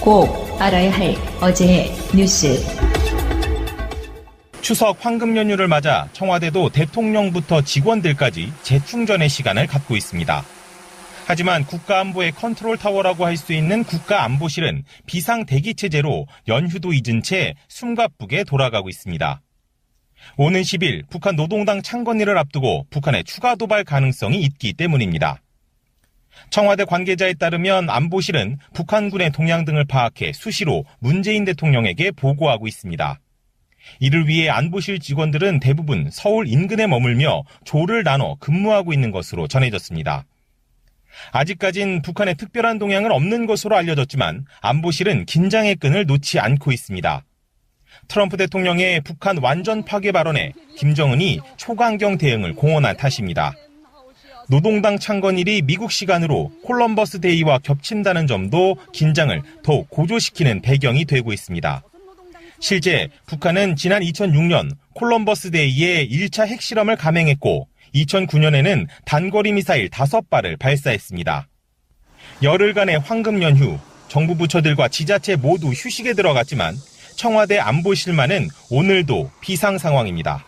꼭 알아야 할 어제의 뉴스. 추석 황금 연휴를 맞아 청와대도 대통령부터 직원들까지 재충전의 시간을 갖고 있습니다. 하지만 국가안보의 컨트롤타워라고 할 수 있는 국가안보실은 비상대기체제로 연휴도 잊은 채 숨가쁘게 돌아가고 있습니다. 오는 10일 북한 노동당 창건일을 앞두고 북한의 추가 도발 가능성이 있기 때문입니다. 청와대 관계자에 따르면 안보실은 북한군의 동향 등을 파악해 수시로 문재인 대통령에게 보고하고 있습니다. 이를 위해 안보실 직원들은 대부분 서울 인근에 머물며 조를 나눠 근무하고 있는 것으로 전해졌습니다. 아직까진 북한의 특별한 동향은 없는 것으로 알려졌지만 안보실은 긴장의 끈을 놓지 않고 있습니다. 트럼프 대통령의 북한 완전 파괴 발언에 김정은이 초강경 대응을 공언한 탓입니다. 노동당 창건일이 미국 시간으로 콜럼버스 데이와 겹친다는 점도 긴장을 더욱 고조시키는 배경이 되고 있습니다. 실제 북한은 지난 2006년 콜럼버스 데이에 1차 핵실험을 감행했고 2009년에는 단거리 미사일 5발을 발사했습니다. 열흘간의 황금 연휴, 정부 부처들과 지자체 모두 휴식에 들어갔지만 청와대 안보실만은 오늘도 비상 상황입니다.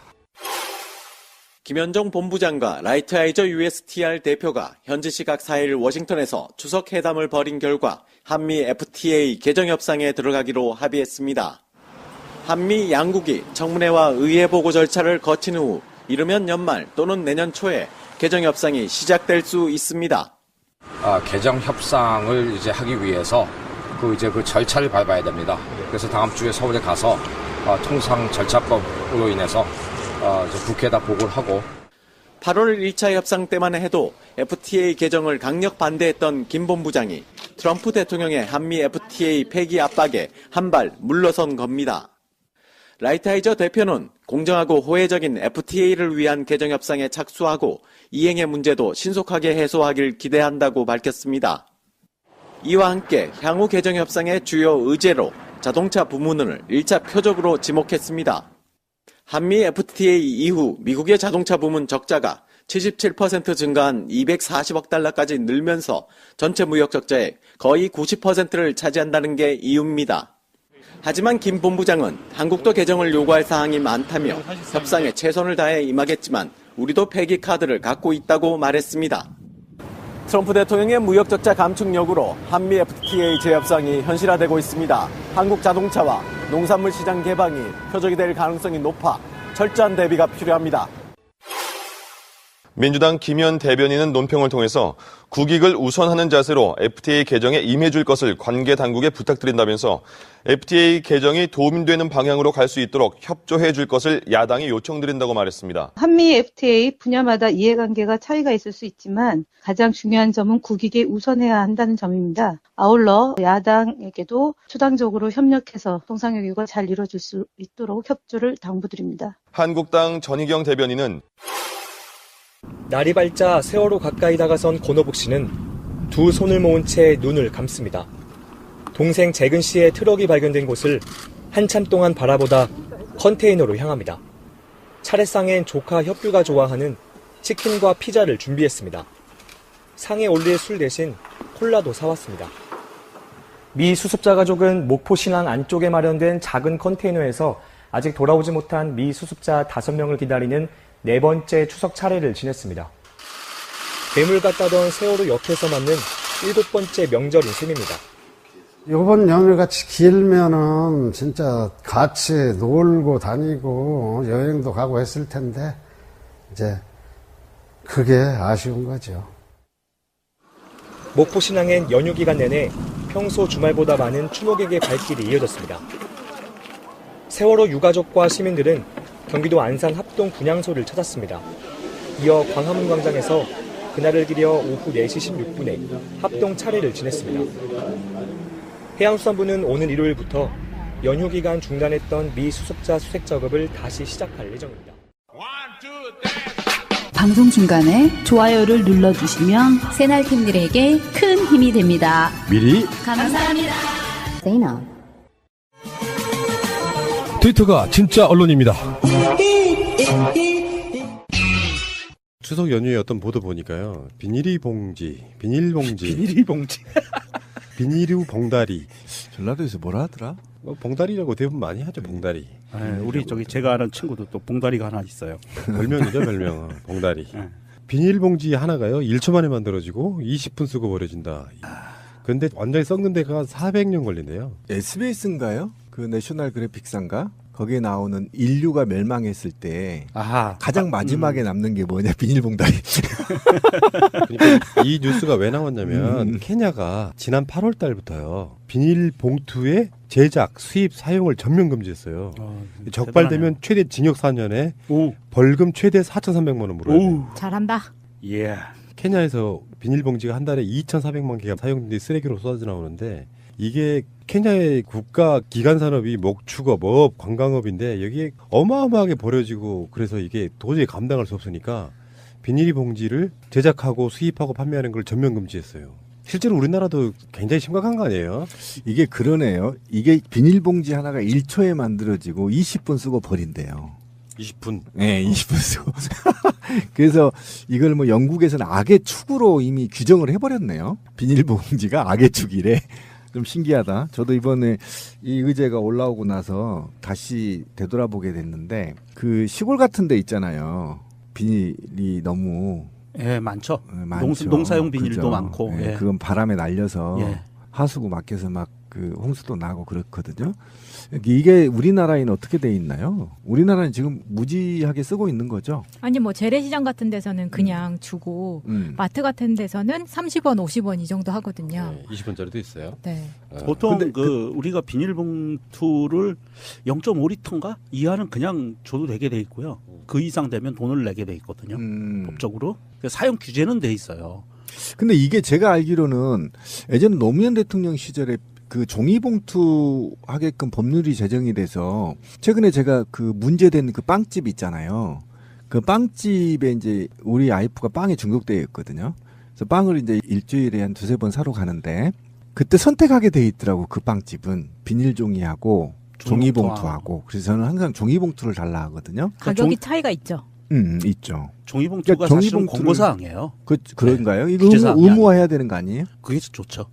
김현정 본부장과 라이트하이저 USTR 대표가 현지 시각 4일 워싱턴에서 추석 회담을 벌인 결과 한미 FTA 개정 협상에 들어가기로 합의했습니다. 한미 양국이 청문회와 의회 보고 절차를 거친 후 이르면 연말 또는 내년 초에 개정 협상이 시작될 수 있습니다. 개정 협상을 이제 하기 위해서 그 절차를 밟아야 됩니다. 그래서 다음 주에 서울에 가서 통상 절차법으로 인해서 국회에다 보고를 하고 8월 1차 협상 때만 해도 FTA 개정을 강력 반대했던 김 본부장이 트럼프 대통령의 한미 FTA 폐기 압박에 한 발 물러선 겁니다. 라이트하이저 대표는 공정하고 호혜적인 FTA를 위한 개정 협상에 착수하고 이행의 문제도 신속하게 해소하길 기대한다고 밝혔습니다. 이와 함께 향후 개정 협상의 주요 의제로 자동차 부문을 1차 표적으로 지목했습니다. 한미 FTA 이후 미국의 자동차 부문 적자가 77% 증가한 240억 달러까지 늘면서 전체 무역 적자의 거의 90%를 차지한다는 게 이유입니다. 하지만 김 본부장은 한국도 개정을 요구할 사항이 많다며 협상에 최선을 다해 임하겠지만 우리도 폐기 카드를 갖고 있다고 말했습니다. 트럼프 대통령의 무역 적자 감축 요구로 한미 FTA 재협상이 현실화되고 있습니다. 한국 자동차와 농산물 시장 개방이 표적이 될 가능성이 높아 철저한 대비가 필요합니다. 민주당 김현 대변인은 논평을 통해서 국익을 우선하는 자세로 FTA 개정에 임해줄 것을 관계 당국에 부탁드린다면서 FTA 개정이 도움이 되는 방향으로 갈 수 있도록 협조해 줄 것을 야당이 요청드린다고 말했습니다. 한미 FTA 분야마다 이해관계가 차이가 있을 수 있지만 가장 중요한 점은 국익에 우선해야 한다는 점입니다. 아울러 야당에게도 초당적으로 협력해서 통상회교가 잘 이루어질 수 있도록 협조를 당부드립니다. 한국당 전희경 대변인은 날이 밝자 세월호 가까이 다가선 권오북 씨는 두 손을 모은 채 눈을 감습니다. 동생 재근 씨의 트럭이 발견된 곳을 한참 동안 바라보다 컨테이너로 향합니다. 차례상엔 조카 협규가 좋아하는 치킨과 피자를 준비했습니다. 상에 올릴 술 대신 콜라도 사왔습니다. 미 수습자 가족은 목포 신항 안쪽에 마련된 작은 컨테이너에서 아직 돌아오지 못한 미 수습자 5명을 기다리는 네 번째 추석 차례를 지냈습니다. 뇌물 같다던 세월호 옆에서 맞는 7번째 명절인 셈입니다. 이번 연휴같이 길면은 진짜 같이 놀고 다니고 여행도 가고 했을 텐데 이제 그게 아쉬운 거죠. 목포 신항엔 연휴 기간 내내 평소 주말보다 많은 추모객의 발길이 이어졌습니다. 세월호 유가족과 시민들은 경기도 안산 합동 분향소를 찾았습니다. 이어 광화문 광장에서 그날을 기려 오후 4시 16분에 합동 차례를 지냈습니다. 해양수산부는 오늘 일요일부터 연휴 기간 중단했던 미 수습자 수색 작업을 다시 시작할 예정입니다. 방송 중간에 좋아요를 눌러주시면 새날팀들에게 큰 힘이 됩니다. 미리 감사합니다. 트위터가 진짜 언론입니다. 추석 연휴의 어떤 보도 보니까요. 비닐봉지, 비닐봉다리 전라도에서 뭐라 하더라? 봉다리라고 대부분 많이 하죠. 봉다리. 우리 저기 제가 아는 친구도 또 봉다리가 하나 있어요. 별명이죠, 별명. 봉다리. 비닐봉지 하나가요 1초 만에 만들어지고 20분 쓰고 버려진다. 근데 완전히 썩는 데가 400년 걸린대요. SBS인가요? 그 내셔널 그래픽상가? 거기에 나오는 인류가 멸망했을 때 가장 마지막에 남는 게 뭐냐? 비닐봉다리. 그러니까 이 뉴스가 왜 나왔냐면 케냐가 지난 8월 달부터요. 비닐봉투의 제작, 수입, 사용을 전면 금지했어요. 적발되면 최대 징역 4년에 벌금 최대 4,300만 원 물어야 돼요. 잘한다. 예. 케냐에서 비닐봉지가 한 달에 2,400만 개가 사용돼 쓰레기로 쏟아져 나오는데 이게 케냐의 국가 기간 산업이 목축업, 어업, 관광업인데 여기에 어마어마하게 버려지고 그래서 이게 도저히 감당할 수 없으니까 비닐봉지를 제작하고 수입하고 판매하는 걸 전면 금지했어요. 실제로 우리나라도 굉장히 심각한 거 아니에요? 이게 그러네요. 이게 비닐봉지 하나가 1초에 만들어지고 20분 쓰고 버린대요. 20분? 네, 20분 쓰고. 그래서 이걸 뭐 영국에서는 악의 축으로 이미 규정을 해버렸네요. 비닐봉지가 악의 축이래. 좀 신기하다. 저도 이번에 이 의제가 올라오고 나서 다시 되돌아보게 됐는데 그 시골 같은 데 있잖아요. 비닐이 너무 많죠. 많죠. 농사용 비닐도 그죠? 많고. 예, 그건 바람에 날려서 하수구 막혀서 막 그 홍수도 나고 그렇거든요. 이게 우리나라에는 어떻게 돼 있나요? 우리나라는 지금 무지하게 쓰고 있는 거죠? 아니 뭐 재래시장 같은 데서는 그냥 주고 마트 같은 데서는 30원, 50원 이 정도 하거든요. 20원짜리도 있어요. 네. 보통 우리가 비닐봉투를 0.5리터인가 이하는 그냥 줘도 되게 돼 있고요. 그 이상 되면 돈을 내게 돼 있거든요. 법적으로. 사용 규제는 돼 있어요. 근데 이게 제가 알기로는 예전 노무현 대통령 시절에 그 종이봉투 하게끔 법률이 제정이 돼서 최근에 제가 그 문제된 그 빵집 있잖아요. 그 빵집에 이제 우리 와이프가 빵에 중독되어 있거든요. 그래서 빵을 이제 일주일에 한 2-3번 사러 가는데 그때 선택하게 돼 있더라고. 그 빵집은 비닐종이하고 종이봉투하고. 그래서 저는 항상 종이봉투를 달라 하거든요. 가격이 차이가 있죠. 있죠. 종이봉투가 그러니까 사실은 권고사항이에요. 그런가요? 네, 이거 의무화해야 되는 거 아니에요? 그게 좋죠.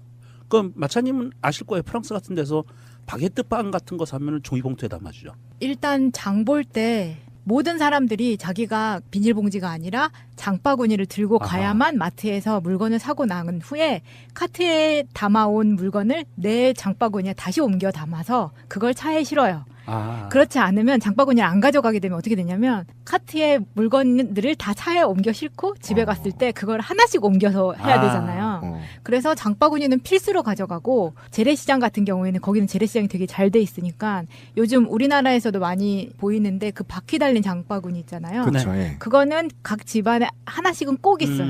그럼 마차님은 아실 거예요. 프랑스 같은 데서 바게트 빵 같은 거 사면 종이봉투에 담아주죠. 일단 장 볼 때 모든 사람들이 자기가 비닐봉지가 아니라 장바구니를 들고 가야만 마트에서 물건을 사고 나은 후에 카트에 담아온 물건을 내 장바구니에 다시 옮겨 담아서 그걸 차에 실어요. 그렇지 않으면 장바구니를 안 가져가게 되면 어떻게 되냐면 카트에 물건들을 다 차에 옮겨 싣고 집에 갔을 때 그걸 하나씩 옮겨서 해야 되잖아요. 그래서 장바구니는 필수로 가져가고 재래시장 같은 경우에는 거기는 재래시장이 되게 잘 돼 있으니까 요즘 우리나라에서도 많이 보이는데 그 바퀴 달린 장바구니 있잖아요. 그렇죠. 그거는 각 집안에 하나씩은 꼭 있어요.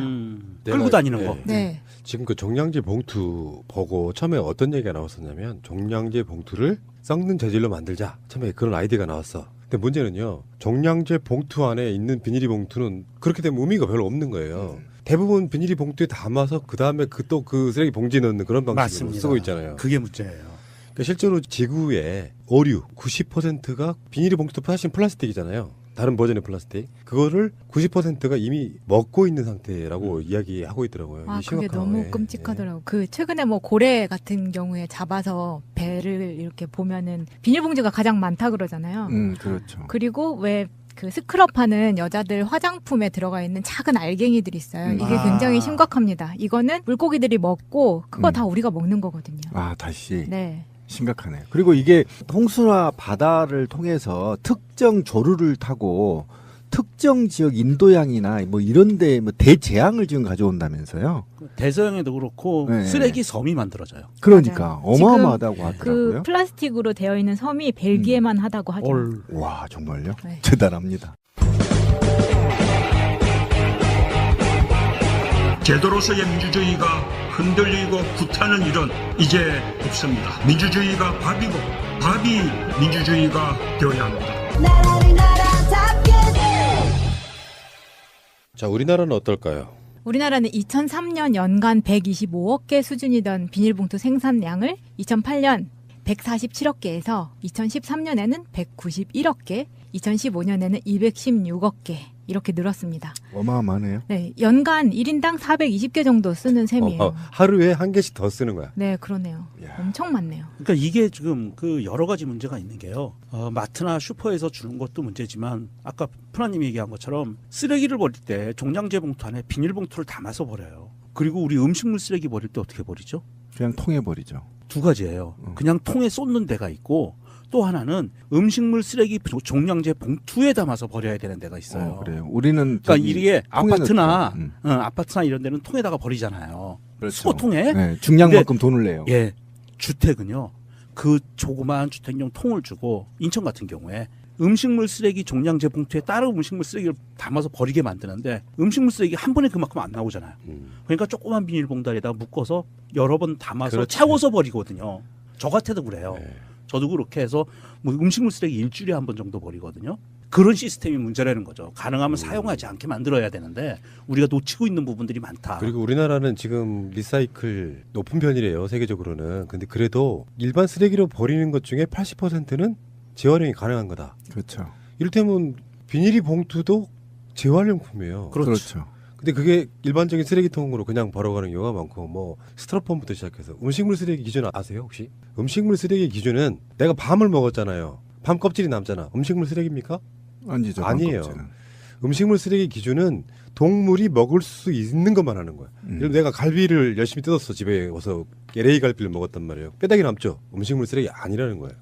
끌고 다니는 거. 네. 지금 그 종량제 봉투 보고 처음에 어떤 얘기가 나왔었냐면 종량제 봉투를 썩는 재질로 만들자. 처음에 그런 아이디어가 나왔어. 근데 문제는요. 종량제 봉투 안에 있는 비닐이 봉투는 그렇게 되면 의미가 별로 없는 거예요. 대부분 비닐이 봉투에 담아서 그다음에 또 그 쓰레기 봉지에 넣는 그런 방식으로 맞습니다. 쓰고 있잖아요. 그게 문제예요. 그러니까 실제로 지구의 오류 90%가 비닐이 봉투도 사실 플라스틱이잖아요. 다른 버전의 플라스틱. 그거를 90%가 이미 먹고 있는 상태라고 이야기하고 있더라고요. 그게 너무 끔찍하더라고요. 그 최근에 뭐 고래 같은 경우에 잡아서 배를 이렇게 보면은 비닐봉지가 가장 많다 그러잖아요. 그렇죠. 그리고 왜 그 스크럽하는 여자들 화장품에 들어가 있는 작은 알갱이들이 있어요. 이게 굉장히 심각합니다. 이거는 물고기들이 먹고 그거 다 우리가 먹는 거거든요. 다시. 네. 심각하네요. 그리고 이게 홍수나 바다를 통해서 특정 조류를 타고 특정 지역 인도양이나 뭐 이런데 뭐 대재앙을 지금 가져온다면서요? 대서양에도 그렇고 쓰레기 섬이 만들어져요. 그러니까 어마어마하다고 하더라고요. 그 플라스틱으로 되어 있는 섬이 벨기에만 하다고 하죠. 와 정말요? 네. 대단합니다. 제도로서의 민주주의가 흔들리고 구타는 일은 이제 없습니다. 민주주의가 밥이고 밥이 민주주의가 되어야 합니다. 자, 우리나라는 어떨까요? 우리나라는 2003년 연간 125억 개 수준이던 비닐봉투 생산량을 2008년 147억 개에서 2013년에는 191억 개, 2015년에는 216억 개 이렇게 늘었습니다. 어마어마하네요. 네, 연간 1인당 420개 정도 쓰는 셈이에요. 하루에 한 개씩 더 쓰는 거야. 네, 그러네요. 엄청 많네요. 그러니까 이게 지금 그 여러 가지 문제가 있는 게요. 마트나 슈퍼에서 주는 것도 문제지만 아까 프라님이 얘기한 것처럼 쓰레기를 버릴 때 종량제 봉투 안에 비닐봉투를 담아서 버려요. 그리고 우리 음식물 쓰레기 버릴 때 어떻게 버리죠? 그냥 통에 버리죠. 두 가지예요. 그냥 통에 쏟는 데가 있고 또 하나는 음식물 쓰레기 종량제 봉투에 담아서 버려야 되는 데가 있어요. 그래요. 우리는 그러니까 이게 아파트나 넣죠. 아파트나 이런 데는 통에다가 버리잖아요. 그렇죠. 수거통에. 네, 중량만큼 돈을 내요. 예, 주택은요. 그 조그마한 주택용 통을 주고 인천 같은 경우에 음식물 쓰레기 종량제 봉투에 다른 음식물 쓰레기를 담아서 버리게 만드는데 음식물 쓰레기 한 번에 그만큼 안 나오잖아요. 그러니까 조그만 비닐봉다리에다가 묶어서 여러 번 담아서 그렇지. 채워서 버리거든요. 저 같아도 그래요. 저도 그렇게 해서 뭐 음식물 쓰레기 일주일에 한 번 정도 버리거든요. 그런 시스템이 문제라는 거죠. 가능하면 사용하지 않게 만들어야 되는데 우리가 놓치고 있는 부분들이 많다. 그리고 우리나라는 지금 리사이클 높은 편이래요, 세계적으로는. 근데 그래도 일반 쓰레기로 버리는 것 중에 80%는 재활용이 가능한 거다. 그렇죠. 이를테면 비닐이 봉투도 재활용품이에요. 그렇죠. 근데 그게 일반적인 쓰레기통으로 그냥 버려가는 경우가 많고, 뭐 스티로폼부터 시작해서 음식물 쓰레기 기준 아세요 혹시? 음식물 쓰레기 기준은 내가 밤을 먹었잖아요. 밤 껍질이 남잖아. 음식물 쓰레기입니까? 아니죠. 아니에요. 음식물 쓰레기 기준은 동물이 먹을 수 있는 것만 하는 거야. 예를 들어 내가 갈비를 열심히 뜯었어. 집에 와서 LA 갈비를 먹었단 말이에요. 뼈다귀 남죠. 음식물 쓰레기 아니라는 거예요.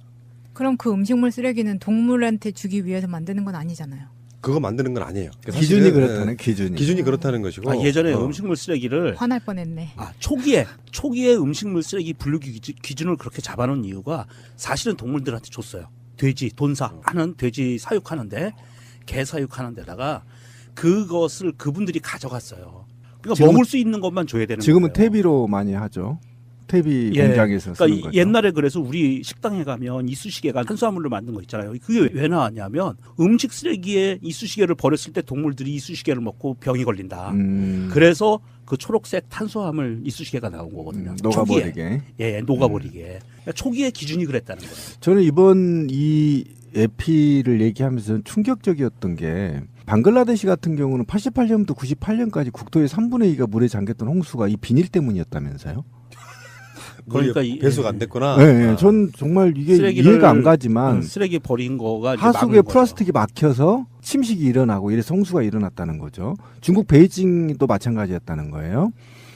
그럼 그 음식물 쓰레기는 동물한테 주기 위해서 만드는 건 아니잖아요. 그거 만드는 건 아니에요. 기준이 그렇다는 기준이 그렇다는 것이고. 예전에 음식물 쓰레기를 화날 뻔했네. 초기에 음식물 쓰레기 분류 기준을 그렇게 잡아놓은 이유가 사실은 동물들한테 줬어요. 돼지 돈사 하는 돼지 사육하는데 개 사육하는 데다가 그것을 그분들이 가져갔어요. 그러니까 먹을 수 있는 것만 줘야 되는 거예요. 지금은 퇴비로 많이 하죠. 퇴비 공장에서 쓰는 그러니까 거죠. 옛날에 그래서 우리 식당에 가면 이쑤시개가 탄수화물로 만든 거 있잖아요. 그게 왜 나왔냐면 음식 쓰레기에 이쑤시개를 버렸을 때 동물들이 이쑤시개를 먹고 병이 걸린다. 그래서 그 초록색 탄수화물 이쑤시개가 나온 거거든요. 녹아버리게. 녹아버리게. 그러니까 초기에 기준이 그랬다는 거예요. 저는 이번 이 에피를 얘기하면서 충격적이었던 게 방글라데시 같은 경우는 88년부터 98년까지 국토의 3분의 2가 물에 잠겼던 홍수가 이 비닐 때문이었다면서요? 그러니까 배수가 안 됐구나. 네, 전 정말 이게 이해가 안 가지만 쓰레기 버린 거가 하수구에 플라스틱이 막혀서 침식이 일어나고 이래서 홍수가 일어났다는 거죠. 중국 베이징도 마찬가지였다는 거예요.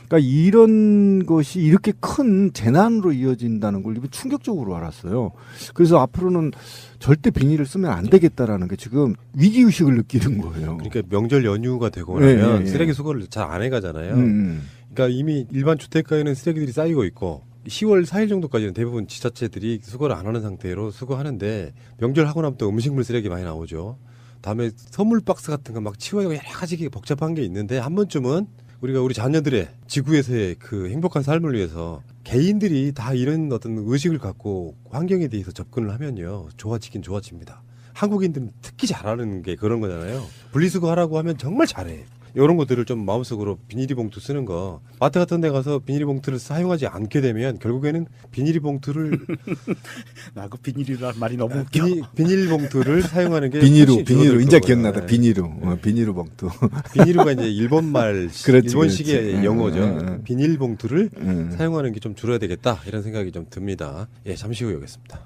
그러니까 이런 것이 이렇게 큰 재난으로 이어진다는 걸 충격적으로 알았어요. 그래서 앞으로는 절대 비닐을 쓰면 안 되겠다라는 게 지금 위기의식을 느끼는 거예요. 그러니까 명절 연휴가 되고 나면 쓰레기 수거를 잘 안 해가잖아요. 그러니까 이미 일반 주택가에는 쓰레기들이 쌓이고 있고 10월 4일 정도까지는 대부분 지자체들이 수거를 안 하는 상태로 수거하는데 명절 하고 나면 또 음식물 쓰레기 많이 나오죠. 다음에 선물 박스 같은 거 막 치워야 여러 가지 복잡한 게 있는데 한 번쯤은 우리가 우리 자녀들의 지구에서의 그 행복한 삶을 위해서 개인들이 다 이런 어떤 의식을 갖고 환경에 대해서 접근을 하면요. 좋아지긴 좋아집니다. 한국인들은 특히 잘하는 게 그런 거잖아요. 분리수거하라고 하면 정말 잘해. 이런 것들을 좀 마음속으로 비닐봉투 쓰는 거. 마트 같은 데 가서 비닐봉투를 사용하지 않게 되면 결국에는 비닐봉투를 나 그 비닐이라는 말이 너무 웃겨. 비닐봉투를 사용하는 게 비니루 이제 기억나다. 비니루 봉투. 비니루가 이제 일본말 일본식의 그렇지. 영어죠. 비닐봉투를 사용하는 게 좀 줄어야 되겠다 이런 생각이 좀 듭니다. 예, 잠시 후에 오겠습니다.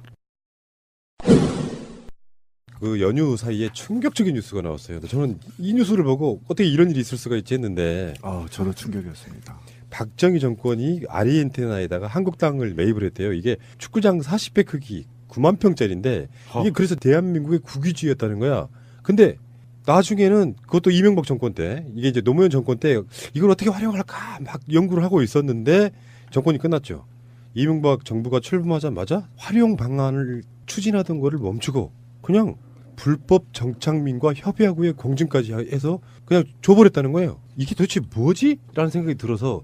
그 연휴 사이에 충격적인 뉴스가 나왔어요. 저는 이 뉴스를 보고 어떻게 이런 일이 있을 수가 있지 했는데 저도 충격이었습니다. 박정희 정권이 아르헨티나에다가 한국 땅을 매입을 했대요. 이게 축구장 40배 크기 9만 평짜리인데 이게 그래서 대한민국의 국유지였다는 거야. 근데 나중에는 그것도 이명박 정권 때 이게 이제 노무현 정권 때 이걸 어떻게 활용할까 막 연구를 하고 있었는데 정권이 끝났죠. 이명박 정부가 출범하자마자 활용 방안을 추진하던 거를 멈추고 그냥 불법 정착민과 협의하고의 공증까지 해서 그냥 줘버렸다는 거예요. 이게 도대체 뭐지? 라는 생각이 들어서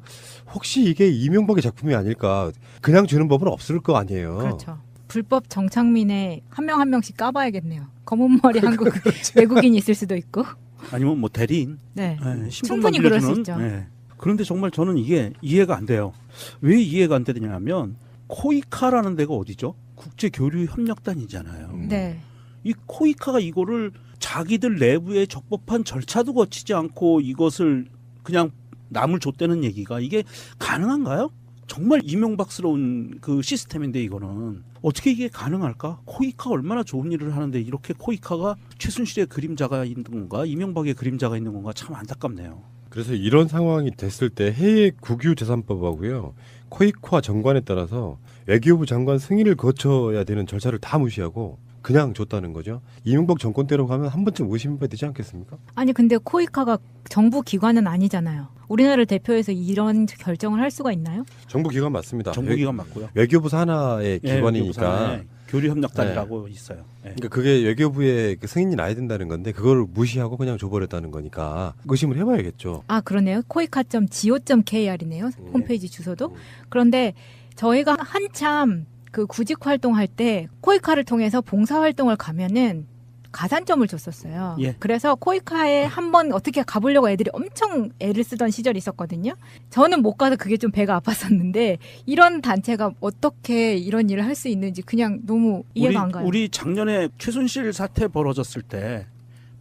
혹시 이게 이명박의 작품이 아닐까. 그냥 주는 법은 없을 거 아니에요. 그렇죠. 불법 정착민에 한 명 한 명씩 까봐야겠네요. 검은 머리 한국 외국인이 있을 수도 있고. 아니면 뭐 대리인. 네. 신분만 충분히 그럴 수 빌려주는. 있죠. 네. 그런데 정말 저는 이게 이해가 안 돼요. 왜 이해가 안 되냐면 코이카라는 데가 어디죠? 국제교류협력단이잖아요. 네. 이 코이카가 이거를 자기들 내부의 적법한 절차도 거치지 않고 이것을 그냥 남을 줬다는 얘기가 이게 가능한가요? 정말 이명박스러운 그 시스템인데 이거는 어떻게 이게 가능할까? 코이카가 얼마나 좋은 일을 하는데 이렇게 코이카가 최순실의 그림자가 있는 건가? 이명박의 그림자가 있는 건가? 참 안타깝네요. 그래서 이런 상황이 됐을 때 해외 국유재산법하고요. 코이카 정관에 따라서 외교부 장관 승인을 거쳐야 되는 절차를 다 무시하고 그냥 줬다는 거죠. 이명박 정권 때로 가면 한 번쯤 의심해봐야 되지 않겠습니까? 아니 근데 코이카가 정부 기관은 아니잖아요. 우리나라를 대표해서 이런 결정을 할 수가 있나요? 정부 기관 맞습니다. 정부 기관 맞고요. 외교부 산하의 기관이니까 교류협력단이라고 있어요. 그러니까 그게 외교부의 그 승인이 나야 된다는 건데 그걸 무시하고 그냥 줘버렸다는 거니까 의심을 해봐야겠죠. 아 그러네요. koika.go.kr이네요. 홈페이지 주소도. 그런데 저희가 한참 그 구직 활동할 때 코이카를 통해서 봉사 활동을 가면은 가산점을 줬었어요. 예. 그래서 코이카에 한번 어떻게 가보려고 애들이 엄청 애를 쓰던 시절이 있었거든요. 저는 못 가서 그게 좀 배가 아팠었는데 이런 단체가 어떻게 이런 일을 할 수 있는지 그냥 너무 이해가 안 가요. 우리 작년에 최순실 사태 벌어졌을 때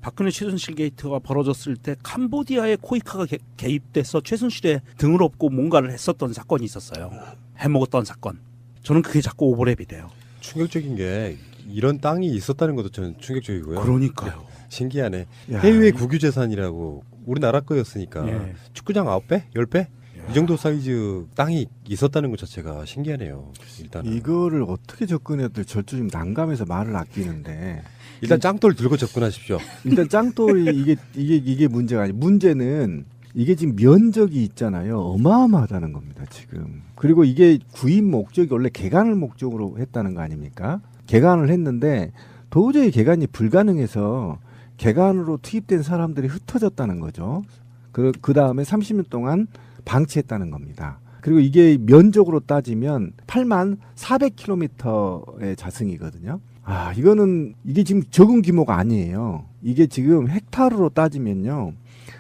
박근혜 최순실 게이트가 벌어졌을 때 캄보디아에 코이카가 개입돼서 최순실의 등을 업고 뭔가를 했었던 사건이 있었어요. 해먹었던 사건. 저는 그게 자꾸 오버랩이 돼요. 충격적인 게 이런 땅이 있었다는 것도 저는 충격적이고요. 그러니까요. 신기하네. 야. 해외 국유재산이라고 우리나라 거였으니까 예. 축구장 9배? 10배? 이 정도 사이즈 땅이 있었다는 것 자체가 신기하네요. 일단 이거를 어떻게 접근해야 될지 저도 좀 난감해서 말을 아끼는데 일단 짱돌 들고 접근하십시오. 일단 짱돌이 이게 문제가 아니에요. 문제는 이게 지금 면적이 있잖아요. 어마어마하다는 겁니다, 지금. 그리고 이게 구입 목적이 원래 개간을 목적으로 했다는 거 아닙니까? 개간을 했는데 도저히 개간이 불가능해서 개간으로 투입된 사람들이 흩어졌다는 거죠. 그 다음에 30년 동안 방치했다는 겁니다. 그리고 이게 면적으로 따지면 8만 400km의 자승이거든요. 아, 이게 지금 적은 규모가 아니에요. 이게 지금 헥타르로 따지면요.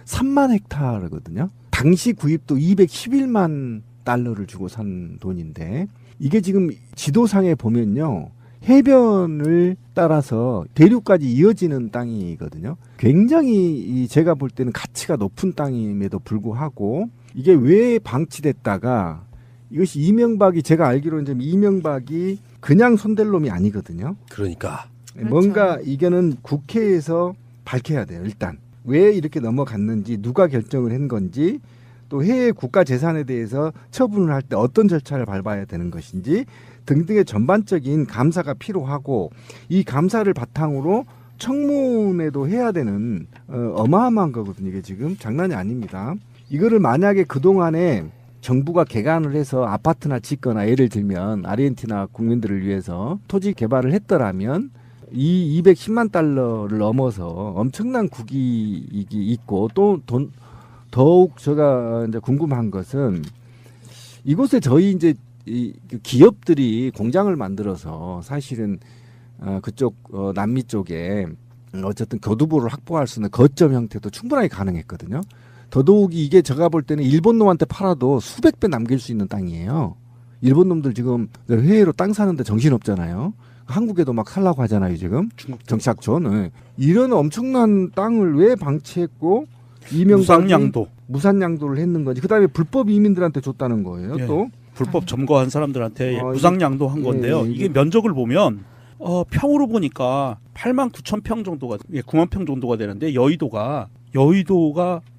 3만 헥타르거든요. 당시 구입도 211만 달러를 주고 산 돈인데 이게 지금 지도상에 보면요. 해변을 따라서 대륙까지 이어지는 땅이거든요. 굉장히 제가 볼 때는 가치가 높은 땅임에도 불구하고 이게 왜 방치됐다가 이것이 이명박이 제가 알기로는 이명박이 그냥 손댈 놈이 아니거든요. 그러니까 뭔가 이거는 국회에서 밝혀야 돼요. 일단 왜 이렇게 넘어갔는지 누가 결정을 한 건지 또 해외 국가 재산에 대해서 처분을 할 때 어떤 절차를 밟아야 되는 것인지 등등의 전반적인 감사가 필요하고 이 감사를 바탕으로 청문회도 해야 되는 어마어마한 거거든요. 이게 지금 장난이 아닙니다. 이거를 만약에 그동안에 정부가 개간을 해서 아파트나 짓거나 예를 들면 아르헨티나 국민들을 위해서 토지 개발을 했더라면 이 210만 달러를 넘어서 엄청난 국이익이 있고 또 더욱 제가 이제 궁금한 것은 이곳에 저희 이제 이 기업들이 공장을 만들어서 사실은 그쪽 남미 쪽에 어쨌든 교두보를 확보할 수 있는 거점 형태도 충분하게 가능했거든요. 더더욱이 이게 제가 볼 때는 일본 놈한테 팔아도 수백 배 남길 수 있는 땅이에요. 일본 놈들 지금 해외로 땅 사는데 정신없잖아요. 한국에도 막 살라고 하잖아요, 지금. 정착촌. 네. 이런 엄청난 땅을 왜 방치했고 이명박이 무산양도를 했는 건지 그다음에 불법 이민들한테 줬다는 거예요. 예. 또 불법 점거한 사람들한테 무상양도 한 건데요. 이게 면적을 보면 평으로 보니까 8만 9천 평 정도가 9만 평 정도가 되는데 여의도가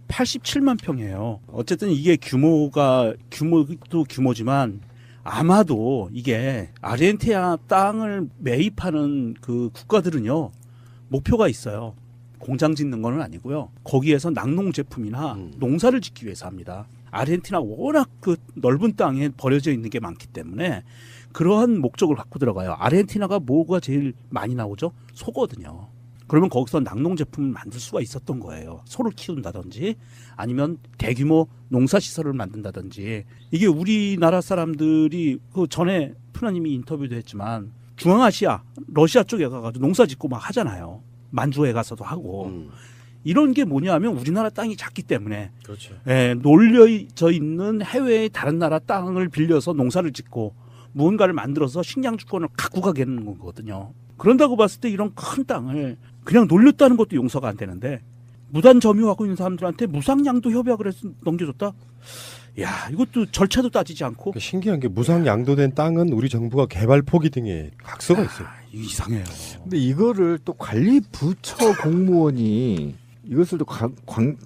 87만 평이에요. 어쨌든 이게 규모도 규모지만 아마도 이게 아르헨티나 땅을 매입하는 그 국가들은요 목표가 있어요. 공장 짓는 건 아니고요. 거기에서 낙농 제품이나 농사를 짓기 위해서 합니다. 아르헨티나 워낙 그 넓은 땅에 버려져 있는 게 많기 때문에 그러한 목적을 갖고 들어가요. 아르헨티나가 뭐가 제일 많이 나오죠? 소거든요. 그러면 거기서 낙농 제품을 만들 수가 있었던 거예요. 소를 키운다든지 아니면 대규모 농사시설을 만든다든지. 이게 우리나라 사람들이 그 전에 프라님이 인터뷰도 했지만 중앙아시아, 러시아 쪽에 가가지고 농사 짓고 막 하잖아요. 만주에 가서도 하고. 이런 게 뭐냐면 우리나라 땅이 작기 때문에 그렇죠. 놀려져 있는 해외의 다른 나라 땅을 빌려서 농사를 짓고 무언가를 만들어서 식량 주권을 갖고 가게 하는 거거든요. 그런다고 봤을 때 이런 큰 땅을 그냥 놀렸다는 것도 용서가 안 되는데 무단 점유하고 있는 사람들한테 무상양도 협약을 해서 넘겨줬다? 야, 이것도 절차도 따지지 않고. 신기한 게 무상 양도된 땅은 우리 정부가 개발 포기 등의 각서가 있어요. 이상해요. 근데 이거를 또 관리 부처 공무원이 이것을 또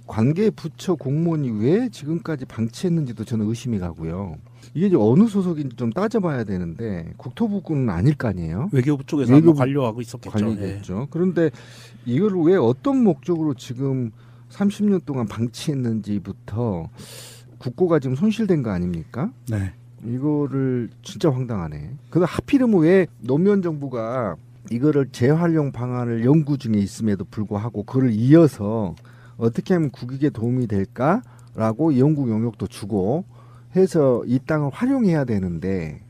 관계 부처 공무원이 왜 지금까지 방치했는지도 저는 의심이 가고요. 이게 이제 어느 소속인지 좀 따져봐야 되는데 국토부는 아닐 거 아니에요. 외교부 쪽에서 외교부 관료하고 있었겠죠. 관리겠죠. 예. 그런데 이걸 왜 어떤 목적으로 지금 30년 동안 방치했는지부터 국고가 지금 손실된 거 아닙니까? 네. 이거를 진짜 황당하네. 근데 하필이면 왜 노무현 정부가 이거를 재활용 방안을 연구 중에 있음에도 불구하고 그걸 이어서 어떻게 하면 국익에 도움이 될까라고 연구 용역도 주고 해서 이 땅을 활용해야 되는데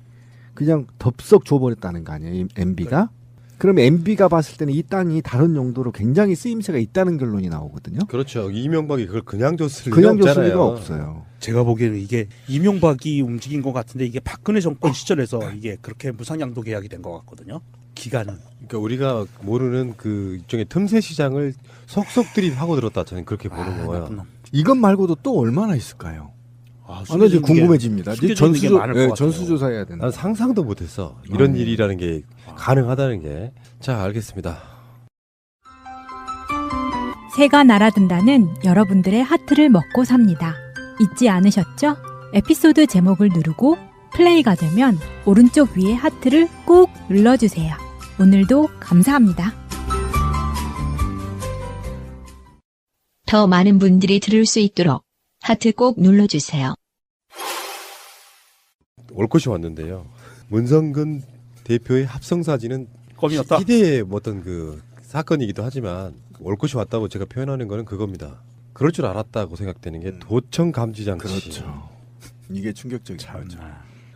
그냥 덥석 줘버렸다는 거 아니에요, MB가? 그럼 MB가 봤을 때는 이 땅이 다른 용도로 굉장히 쓰임새가 있다는 결론이 나오거든요. 그렇죠. 이명박이 그걸 그냥 줬을 리가 그냥 줬을 없잖아요. 리가 없어요. 제가 보기에는 이게 이명박이 움직인 것 같은데 이게 박근혜 정권 시절에서 이게 그렇게 무상양도 계약이 된 것 같거든요. 기간은. 그러니까 우리가 모르는 그 일종의 틈새 시장을 속속 들이하고 들었다 저는 그렇게 보는 거예요. 이것 말고도 또 얼마나 있을까요? 나 지금 궁금해집니다. 전수조사해야 된다. 난 상상도 못했어. 이런 일이라는 게 가능하다는 게. 자, 알겠습니다. 새가 날아든다는 여러분들의 하트를 먹고 삽니다. 잊지 않으셨죠? 에피소드 제목을 누르고 플레이가 되면 오른쪽 위에 하트를 꼭 눌러주세요. 오늘도 감사합니다. 더 많은 분들이 들을 수 있도록 하트 꼭 눌러주세요. 올 것이 왔는데요. 문성근 대표의 합성 사진은 껌이었다. 희대의 어떤 그 사건이기도 하지만 올 것이 왔다고 제가 표현하는 거는 그겁니다. 그럴 줄 알았다고 생각되는 게 도청 감지 장치. 그렇죠. 이게 충격적이죠.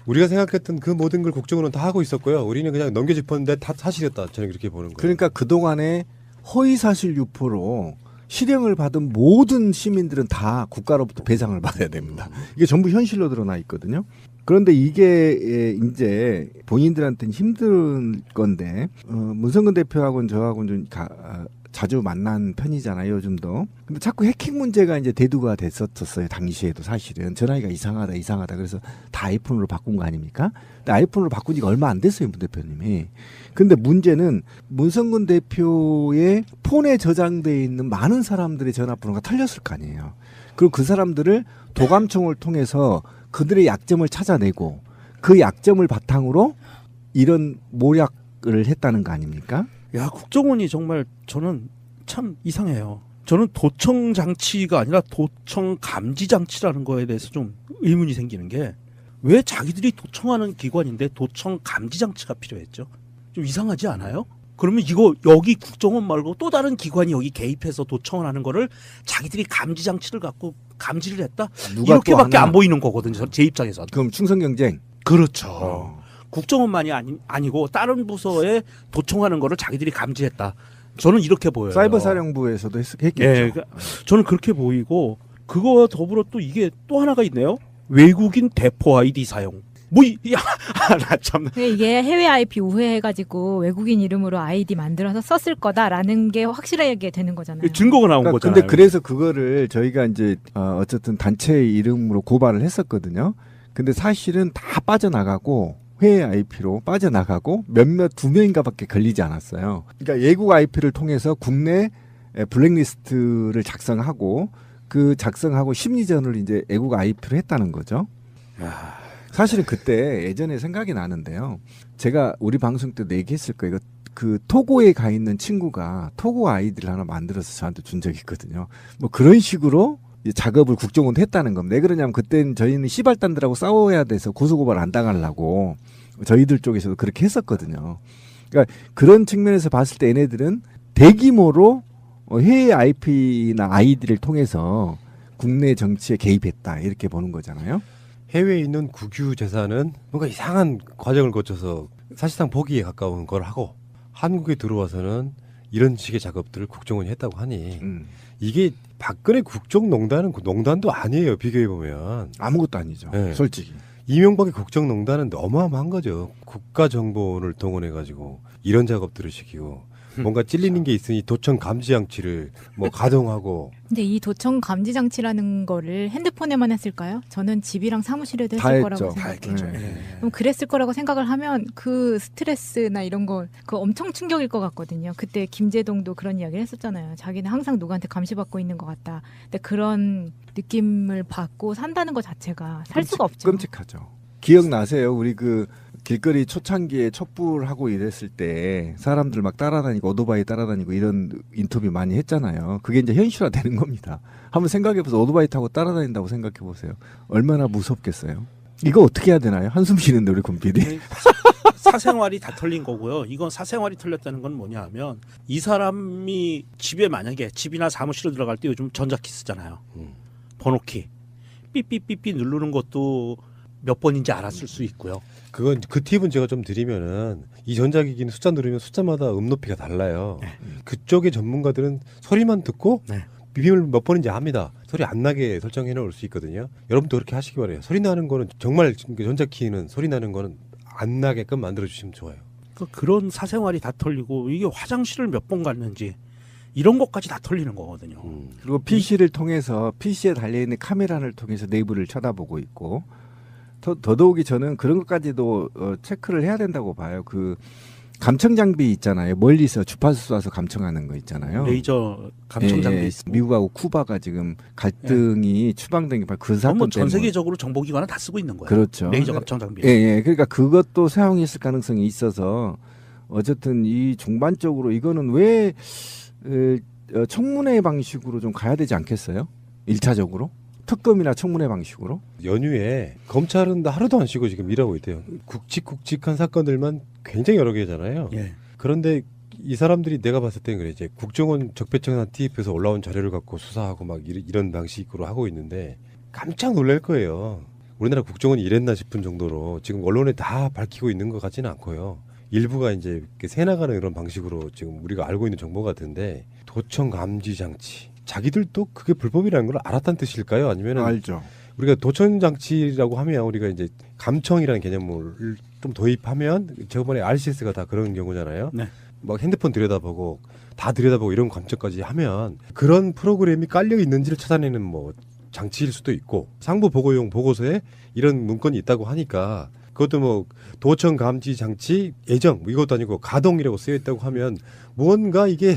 우리가 생각했던 그 모든 걸 국정원은 다 하고 있었고요. 우리는 그냥 넘겨짚었는데 다 사실이었다. 저는 그렇게 보는 거예요. 그러니까 그동안에 허위사실 유포로 실형을 받은 모든 시민들은 다 국가로부터 배상을 받아야 됩니다. 이게 전부 현실로 드러나 있거든요. 그런데 이게 이제 본인들한테는 힘든 건데 문성근 대표하고는 저하고는 좀 자주 만난 편이잖아요, 요즘도. 근데 자꾸 해킹 문제가 이제 대두가 됐었어요, 당시에도 사실은. 전화기가 이상하다. 그래서 다 아이폰으로 바꾼 거 아닙니까? 근데 아이폰으로 바꾼 지가 얼마 안 됐어요, 문 대표님이. 근데 문제는 문성근 대표의 폰에 저장되어 있는 많은 사람들의 전화번호가 털렸을 거 아니에요. 그리고 그 사람들을 도감청을 통해서 그들의 약점을 찾아내고 그 약점을 바탕으로 이런 모략을 했다는 거 아닙니까? 야, 국정원이 정말 저는 참 이상해요. 저는 도청 장치가 아니라 도청 감지 장치라는 거에 대해서 좀 의문이 생기는 게 왜 자기들이 도청하는 기관인데 도청 감지 장치가 필요했죠? 좀 이상하지 않아요? 그러면 이거 여기 국정원 말고 또 다른 기관이 여기 개입해서 도청을 하는 거를 자기들이 감지 장치를 갖고 감지를 했다? 이렇게밖에 안 보이는 거거든요. 제 입장에서. 그럼 충성 경쟁. 그렇죠. 국정원만이 아니고 다른 부서에 도청하는 거를 자기들이 감지했다. 저는 이렇게 보여요. 사이버 사령부에서도 했겠죠. 네, 저는 그렇게 보이고 그거와 더불어 또 이게 또 하나가 있네요. 외국인 대포 아이디 사용. 나 참. 이게 해외 IP 우회해가지고 외국인 이름으로 아이디 만들어서 썼을 거다라는 게 확실하게 되는 거잖아요. 증거가 나온 거잖아요. 근데 그래서 그거를 저희가 이제 어쨌든 단체 이름으로 고발을 했었거든요. 근데 사실은 다 빠져나가고 해외 IP로 빠져나가고 몇몇 2명인가밖에 걸리지 않았어요. 그러니까 외국 IP를 통해서 국내 블랙리스트를 작성하고 그 작성하고 심리전을 이제 외국 IP로 했다는 거죠. 사실은 그때 예전에 생각이 나는데요. 제가 우리 방송 때도 얘기했을 거예요. 그 토고에 가 있는 친구가 토고 아이디를 하나 만들어서 저한테 준 적이 있거든요. 뭐 그런 식으로 작업을 국정원도 했다는 겁니다. 왜 그러냐면 그때는 저희는 시발단들하고 싸워야 돼서 고소고발 안 당하려고 저희들 쪽에서도 그렇게 했었거든요. 그러니까 그런 측면에서 봤을 때 얘네들은 대규모로 해외 IP나 아이디를 통해서 국내 정치에 개입했다 이렇게 보는 거잖아요. 해외에 있는 국유 재산은 뭔가 이상한 과정을 거쳐서 사실상 포기에 가까운 걸 하고 한국에 들어와서는 이런 식의 작업들을 국정원이 했다고 하니 이게 박근혜 국정농단은 농단도 아니에요. 비교해 보면 아무것도 아니죠. 네. 솔직히 이명박의 국정농단은 어마어마한 거죠. 국가정보원을 동원해가지고 이런 작업들을 시키고 뭔가 찔리는 게 있으니 도청 감지 장치를 뭐 가동하고. 근데 이 도청 감지 장치라는 거를 핸드폰에만 했을까요? 저는 집이랑 사무실에도 다 했을 했죠. 거라고 생각해요. 다 했겠죠. 그럼 그랬을 거라고 생각을 하면 그 스트레스나 이런 거 그 엄청 충격일 것 같거든요. 그때 김재동도 그런 이야기를 했었잖아요. 자기는 항상 누구한테 감시받고 있는 것 같다. 근데 그런 느낌을 받고 산다는 것 자체가 살 수가 없죠. 끔찍하죠. 기억나세요? 우리 그 길거리 초창기에 촛불하고 이랬을 때 사람들 막 따라다니고 오토바이 따라다니고 이런 인터뷰 많이 했잖아요. 그게 이제 현실화되는 겁니다. 한번 생각해보세요. 오토바이 타고 따라다닌다고 생각해보세요. 얼마나 무섭겠어요. 이거 어떻게 해야 되나요? 한숨 쉬는데 우리 권 PD. 사생활이 다 털린 거고요. 이건 사생활이 털렸다는 건 뭐냐 하면 이 사람이 집에 만약에 집이나 사무실로 들어갈 때 요즘 전자키 쓰잖아요. 번호키. 삐삐삐삐 누르는 것도 몇 번인지 알았을 수 있고요. 그건 그 팁은 제가 좀 드리면은 이 전자기기는 숫자 누르면 숫자마다 높이가 달라요. 네. 그쪽의 전문가들은 소리만 듣고 네. 비밀을 몇 번인지 압니다. 소리 안 나게 설정해 놓을 수 있거든요. 여러분도 그렇게 하시기 바래요. 소리 나는 거는 정말 전자키는 소리 나는 거는 안 나게끔 만들어 주시면 좋아요. 그런 사생활이 다 털리고 이게 화장실을 몇 번 갔는지 이런 것까지 다 털리는 거거든요. 그리고 PC를 통해서 PC에 달려있는 카메라를 통해서 내부를 쳐다보고 있고 더더욱이 저는 그런 것까지도 체크를 해야 된다고 봐요. 그 감청 장비 있잖아요. 멀리서 주파수 쏴서 감청하는 거 있잖아요. 레이저 감청 장비. 미국하고 쿠바가 지금 갈등이 추방된 게 바로 그 사건 때문에. 전 세계적으로 정보기관은 다 쓰고 있는 거예요. 그렇죠. 레이저 감청 장비. 예. 그러니까 그것도 사용했을 가능성이 있어서 어쨌든 이 종반적으로 이거는 왜 청문회 방식으로 좀 가야 되지 않겠어요? 1차적으로? 특검이나 청문회 방식으로? 연휴에 검찰은 하루도 안 쉬고 지금 일하고 있대요. 굵직굵직한 사건들만 굉장히 여러 개잖아요. 예. 그런데 이 사람들이 내가 봤을 땐 그래. 이제 국정원 적폐청산 TF에서 올라온 자료를 갖고 수사하고 막 이런 방식으로 하고 있는데 깜짝 놀랄 거예요. 우리나라 국정원이 이랬나 싶은 정도로 지금 언론에 다 밝히고 있는 것 같지는 않고요. 일부가 이제 새나가는 이런 방식으로 지금 우리가 알고 있는 정보 같은데 도청 감지 장치. 자기들도 그게 불법이라는 걸 알았다는 뜻일까요? 아니면은 알죠. 우리가 도청 장치라고 하면 우리가 이제 감청이라는 개념을 좀 도입하면 저번에 RCS가 다 그런 경우잖아요. 네. 막 핸드폰 들여다보고 다 들여다보고 이런 감청까지 하면 그런 프로그램이 깔려 있는지를 찾아내는 뭐 장치일 수도 있고 상부 보고용 보고서에 이런 문건이 있다고 하니까 그것도 뭐 도청 감지 장치 예정 뭐 이것도 아니고 가동이라고 쓰여 있다고 하면 무언가 이게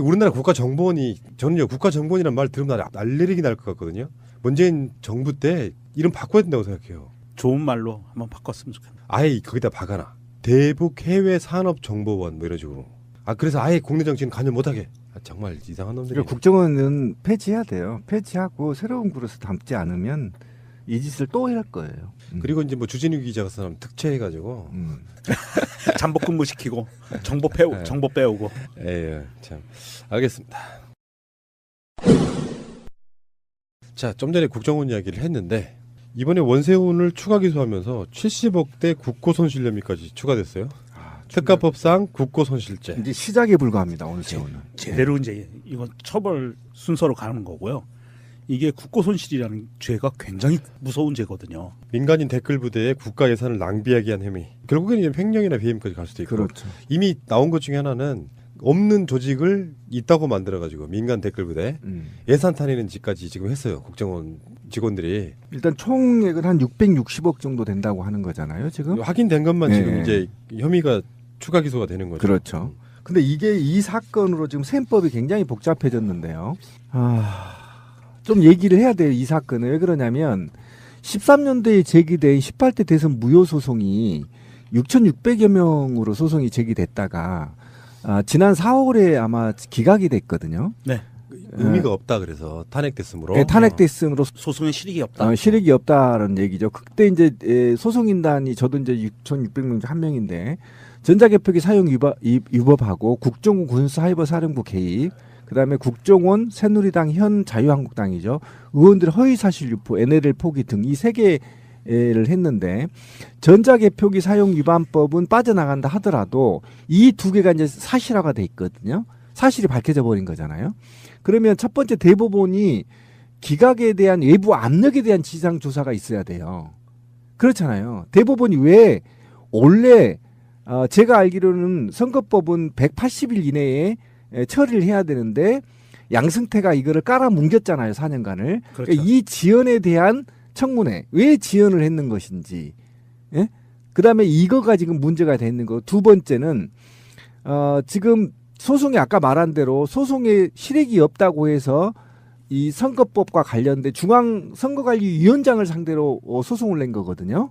우리나라 국가정보원이 저는요 국가정보원이라는 말 들으면 알레르기 날 것 같거든요. 문재인 정부 때 이름 바꿔야 된다고 생각해요. 좋은 말로 한번 바꿨으면 좋겠네요. 아예 거기다 박아놔. 대북 해외 산업정보원 뭐 이런 식으로. 그래서 아예 국내 정치는 관여 못하게. 정말 이상한 놈들이. 그러니까 국정원은 폐지해야 돼요. 폐지하고 새로운 그릇을 담지 않으면 이 짓을 또 할 거예요. 그리고 이제 뭐 주진우 기자가 사람 특채해가지고 잠복 근무 시키고 정보 빼오고. 예, 참 알겠습니다. 자, 좀 전에 국정원 이야기를 했는데 이번에 원세훈을 추가 기소하면서 70억대 국고손실 혐의까지 추가됐어요. 특가법상 국고손실죄. 이제 시작에 불과합니다. 원세훈은. 제대로 이제 이건 처벌 순서로 가는 거고요. 이게 국고손실이라는 죄가 굉장히 무서운 죄거든요. 민간인 댓글 부대에 국가 예산을 낭비하게 한 혐의. 결국에는 횡령이나 배임까지 갈 수도 있고. 그렇죠. 이미 나온 것 중에 하나는 없는 조직을 있다고 만들어가지고 민간 댓글 부대 예산 타내는 짓까지 지금 했어요. 국정원 직원들이. 일단 총액은 한 660억 정도 된다고 하는 거잖아요. 지금 확인된 것만 지금 이제 혐의가 추가 기소가 되는 거죠. 그렇죠. 근데 이게 이 사건으로 지금 셈법이 굉장히 복잡해졌는데요. 좀 얘기를 해야 돼요. 이 사건은 왜 그러냐면 13년도에 제기된 18대 대선 무효 소송이 6,600여 명으로 소송이 제기됐다가 지난 4월에 아마 기각이 됐거든요. 네. 의미가 없다 그래서 탄핵됐으므로. 네, 탄핵됐으므로 소송에 실익이 없다. 실익이 없다라는 얘기죠. 그때 이제 소송인단이 저도 이제 6,600명 중 한 명인데 전자개표기 사용 위법하고 국정원 군사하이버 사령부 개입, 그다음에 국정원, 새누리당, 현 자유한국당이죠. 의원들의 허위사실 유포, NLL 포기 등 이 세 개를 했는데 전자개표기 사용 위반법은 빠져나간다 하더라도 이 두 개가 이제 사실화가 돼 있거든요. 사실이 밝혀져 버린 거잖아요. 그러면 첫 번째 대법원이 기각에 대한 외부 압력에 대한 지상 조사가 있어야 돼요. 그렇잖아요. 대법원이 왜 원래 제가 알기로는 선거법은 180일 이내에 처리를 해야 되는데 양승태가 이거를 깔아뭉겼잖아요. 4년간을. 그렇죠. 그러니까 이 지연에 대한 청문회 왜 지연을 했는 것인지. 예? 그다음에 이거가 지금 문제가 되는 거. 두 번째는 지금 소송이 아까 말한 대로 소송에 실익이 없다고 해서 이 선거법과 관련된 중앙선거관리위원장을 상대로 소송을 낸 거거든요.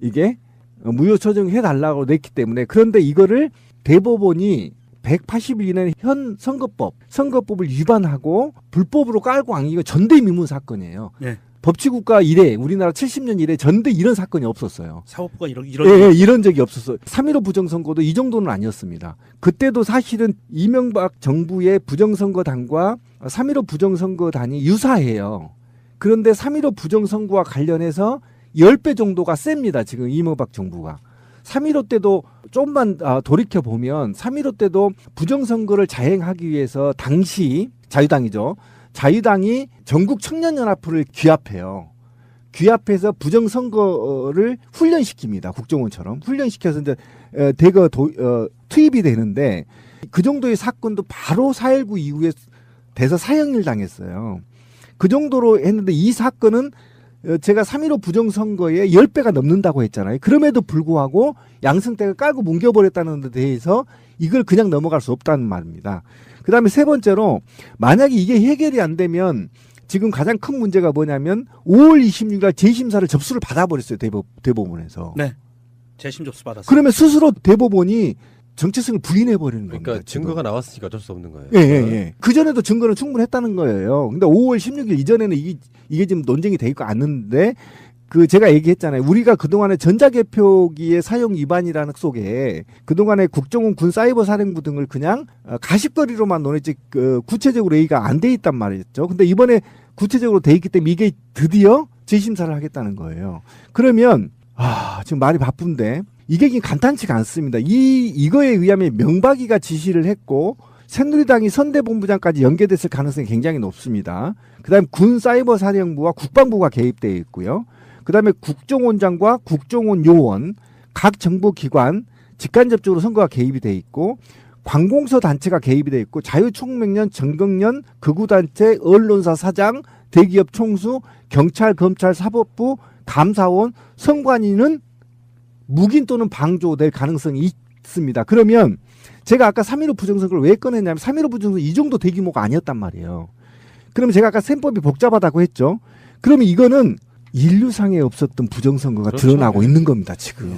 이게 무효 처정해달라고 냈기 때문에. 그런데 이거를 대법원이 180일 이내 현 선거법을 위반하고 불법으로 깔고 안 이거 전대미문 사건이에요. 네. 법치국가 이래 우리나라 70년 이래 전대 이런 사건이 없었어요. 사법부가 이런 적이 없었어요. 3.15 부정선거도 이 정도는 아니었습니다. 그때도 사실은 이명박 정부의 부정선거단과 3.15 부정선거단이 유사해요. 그런데 3.15 부정선거와 관련해서 10배 정도가 셉니다. 지금 이명박 정부가. 3.15 때도 조금만 돌이켜보면 3.15 때도 부정선거를 자행하기 위해서 당시 자유당이죠. 자유당이 전국 청년연합회를 규합해요. 규합해서 부정선거를 훈련시킵니다. 국정원처럼. 훈련시켜서 이제 대거 투입이 되는데 그 정도의 사건도 바로 4.19 이후에 돼서 사형을 당했어요. 그 정도로 했는데 이 사건은 제가 3.15 부정선거에 10배가 넘는다고 했잖아요. 그럼에도 불구하고 양승태가 깔고 뭉겨버렸다는 데 대해서 이걸 그냥 넘어갈 수 없다는 말입니다. 그 다음에 세 번째로 만약에 이게 해결이 안 되면 지금 가장 큰 문제가 뭐냐면 5월 26일 날 재심사를 접수를 받아버렸어요. 대법원에서. 네. 재심 접수 받았어요. 그러면 스스로 대법원이 정체성을 부인해버리는 겁니다. 그러니까 증거가 나왔으니까 어쩔 수 없는 거예요. 예. 그전에도 증거는 충분했다는 거예요. 근데 5월 16일 이전에는 이게 지금 논쟁이 돼 있고 않는데 제가 얘기했잖아요. 우리가 그동안에 전자개표기의 사용 위반이라는 속에 그동안에 국정원 군사이버사령부 등을 그냥 가십거리로만 논했지 구체적으로 얘기가 안 돼 있단 말이었죠. 근데 이번에 구체적으로 돼 있기 때문에 이게 드디어 재심사를 하겠다는 거예요. 그러면 지금 말이 바쁜데 이게 간단치가 않습니다. 이거에 의하면 명박이가 지시를 했고 새누리당이 선대본부장까지 연계됐을 가능성이 굉장히 높습니다. 그다음에 군사이버사령부와 국방부가 개입되어 있고요. 그다음에 국정원장과 국정원 요원, 각 정보기관 직간접적으로 선거가 개입이 돼 있고 관공서 단체가 개입이 돼 있고 자유총명련, 정경련, 극우단체, 언론사 사장, 대기업 총수, 경찰, 검찰, 사법부, 감사원, 선관위는 묵인 또는 방조될 가능성이 있습니다. 그러면 제가 아까 3.15 부정선거를 왜 꺼냈냐면 3.15 부정선거 이 정도 대규모가 아니었단 말이에요. 그러면 제가 아까 셈법이 복잡하다고 했죠. 그러면 이거는 인류상에 없었던 부정선거가 그렇죠. 드러나고 있는 겁니다. 지금.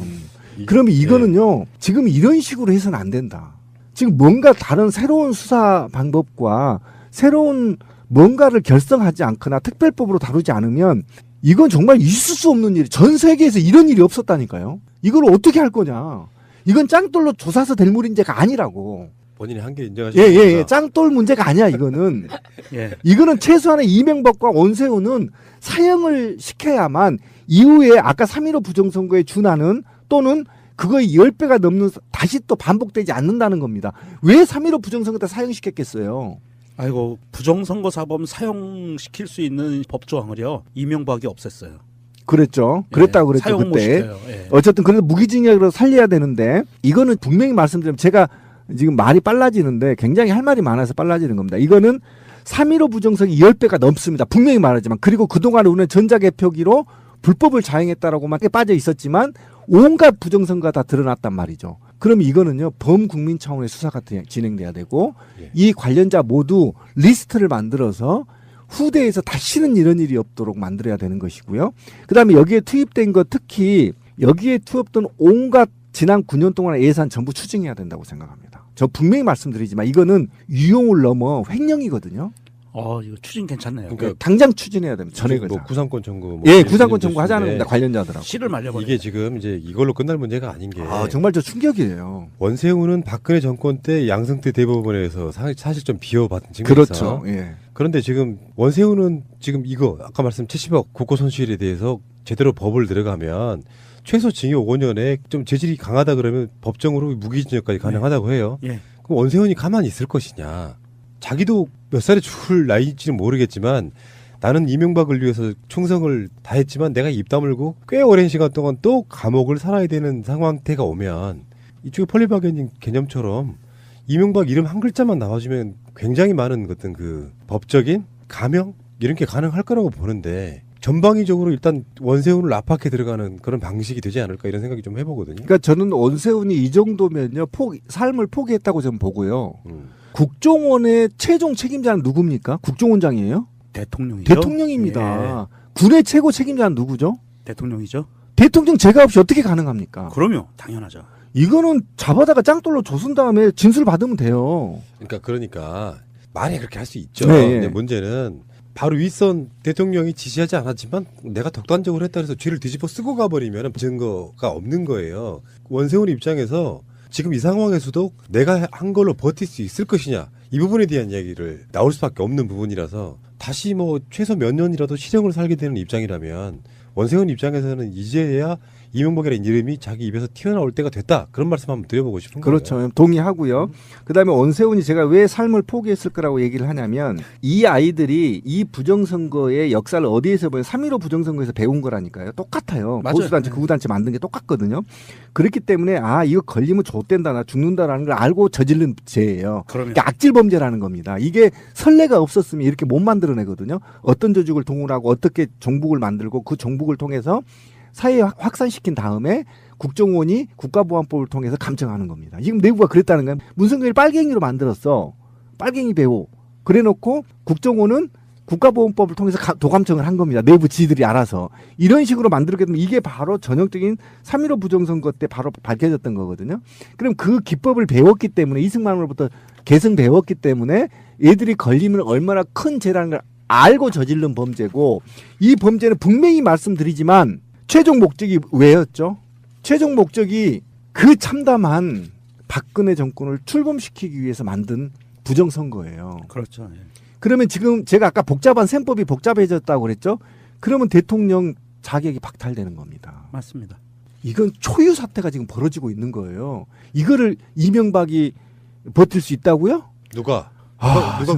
그러면 이거는요. 지금 이런 식으로 해서는 안 된다. 지금 뭔가 다른 새로운 수사 방법과 새로운 뭔가를 결성하지 않거나 특별법으로 다루지 않으면 이건 정말 있을 수 없는 일이 전 세계에서 이런 일이 없었다니까요. 이걸 어떻게 할 거냐. 이건 짱돌로 조사서 될 문제가 아니라고. 본인이 한계 인정하시죠. 예. 짱돌 문제가 아니야, 이거는. 예. 이거는 최소한의 이명박과 원세훈은 사형을 시켜야만 이후에 아까 3.15 부정선거에 준하는 또는 그거의 10배가 넘는 다시 또 반복되지 않는다는 겁니다. 왜 3.15 부정선거 때 사형시켰겠어요? 아이고, 부정선거 사범 사형시킬 수 있는 법조항을요, 이명박이 없앴어요. 그랬죠. 그랬다고 그랬죠, 사용 그때. 못 시켜요. 예. 어쨌든 그래도 무기징역으로 살려야 되는데 이거는 분명히 말씀드리면 제가 지금 말이 빨라지는데 굉장히 할 말이 많아서 빨라지는 겁니다. 이거는 3.15 부정선거 10배가 넘습니다. 분명히 말하지만. 그리고 그동안에 우리는 전자개표기로 불법을 자행했다라고만 빠져 있었지만 온갖 부정선거가 다 드러났단 말이죠. 그럼 이거는요. 범국민 차원의 수사가 진행돼야 되고 이 관련자 모두 리스트를 만들어서 후대에서 다시는 이런 일이 없도록 만들어야 되는 것이고요. 그다음에 여기에 투입된 것 특히 여기에 투입된 온갖 지난 9년 동안의 예산 전부 추징해야 된다고 생각합니다. 저 분명히 말씀드리지만 이거는 유용을 넘어 횡령이거든요. 이거 추진 괜찮네요. 그러니까 당장 추진해야 됩니다. 전액을 뭐 구상권 청구. 구상권 청구 하자는 겁니다. 관련자들하고. 씨를 말려버려. 이게 지금 이제 이걸로 끝날 문제가 아닌 게. 정말 저 충격이에요. 원세훈은 박근혜 정권 때 양승태 대법원에서 사실 좀 비호받은 측면에서. 그렇죠. 예. 그런데 지금 원세훈은 지금 이거 아까 말씀 70억 국고 손실에 대해서 제대로 법을 들어가면 최소 징역 5년에 좀 재질이 강하다 그러면 법정으로 무기징역까지 가능하다고 해요. 예. 그럼 원세훈이 가만히 있을 것이냐. 자기도 몇 살에 죽을 나이인지는 모르겠지만 나는 이명박을 위해서 충성을 다했지만 내가 입 다물고 꽤 오랜 시간 동안 또 감옥을 살아야 되는 상황태가 오면 이쪽에 폴리바게닝 개념처럼 이명박 이름 한 글자만 나와주면 굉장히 많은 어떤 그 법적인 감형 이런 게 가능할 거라고 보는데 전방위적으로 일단 원세훈을 압박해 들어가는 그런 방식이 되지 않을까 이런 생각이 좀 해보거든요. 그러니까 저는 원세훈이 이 정도면요 삶을 포기했다고 저는 보고요. 국정원의 최종 책임자는 누굽니까? 국정원장이에요? 대통령이죠. 대통령입니다. 군의 최고 책임자는 누구죠? 대통령이죠. 대통령 제가 없이 어떻게 가능합니까? 그럼요, 당연하죠. 이거는 잡아다가 짱돌로 조순 다음에 진술 받으면 돼요. 그러니까 말이 그렇게 할 수 있죠. 네. 근데 문제는 바로 윗선 대통령이 지시하지 않았지만 내가 독단적으로 했다 해서 죄를 뒤집어 쓰고 가버리면 증거가 없는 거예요. 원세훈 입장에서 지금 이 상황에서도 내가 한 걸로 버틸 수 있을 것이냐 이 부분에 대한 이야기를 나올 수밖에 없는 부분이라서 다시 뭐 최소 몇 년이라도 실형을 살게 되는 입장이라면 원세훈 입장에서는 이제야 이명박이라는 이름이 자기 입에서 튀어나올 때가 됐다. 그런 말씀 한번 드려보고 싶은 거예요. 그렇죠. 동의하고요. 그다음에 원세훈이 제가 왜 삶을 포기했을 거라고 얘기를 하냐면 이 아이들이 이 부정선거의 역사를 어디에서 보면 3.15 부정선거에서 배운 거라니까요. 똑같아요. 맞아요. 보수단체, 극우단체 만든 게 똑같거든요. 그렇기 때문에 이거 걸리면 좆된다, 나 죽는다라는 걸 알고 저지른 죄예요. 그러니까 악질 범죄라는 겁니다. 이게 선례가 없었으면 이렇게 못 만들어내거든요. 어떤 조직을 동원하고 어떻게 정북을 만들고 그 정북을 통해서 사회에 확산시킨 다음에 국정원이 국가보안법을 통해서 감청하는 겁니다. 지금 내부가 그랬다는 거예요. 문성균이 빨갱이로 만들었어. 빨갱이 배우. 그래놓고 국정원은 국가보안법을 통해서 도감청을 한 겁니다. 내부 지들이 알아서. 이런 식으로 만들게 되면 이게 바로 전형적인 3.15 부정선거 때 바로 밝혀졌던 거거든요. 그럼 그 기법을 배웠기 때문에 이승만으로부터 계승 배웠기 때문에 얘들이 걸리면 얼마나 큰 죄라는 걸 알고 저지른 범죄고 이 범죄는 분명히 말씀드리지만 최종 목적이 왜였죠? 최종 목적이 그 참담한 박근혜 정권을 출범시키기 위해서 만든 부정선거예요. 그렇죠. 예. 그러면 지금 제가 아까 복잡한 셈법이 복잡해졌다고 그랬죠? 그러면 대통령 자격이 박탈되는 겁니다. 맞습니다. 이건 초유 사태가 지금 벌어지고 있는 거예요. 이거를 이명박이 버틸 수 있다고요? 누가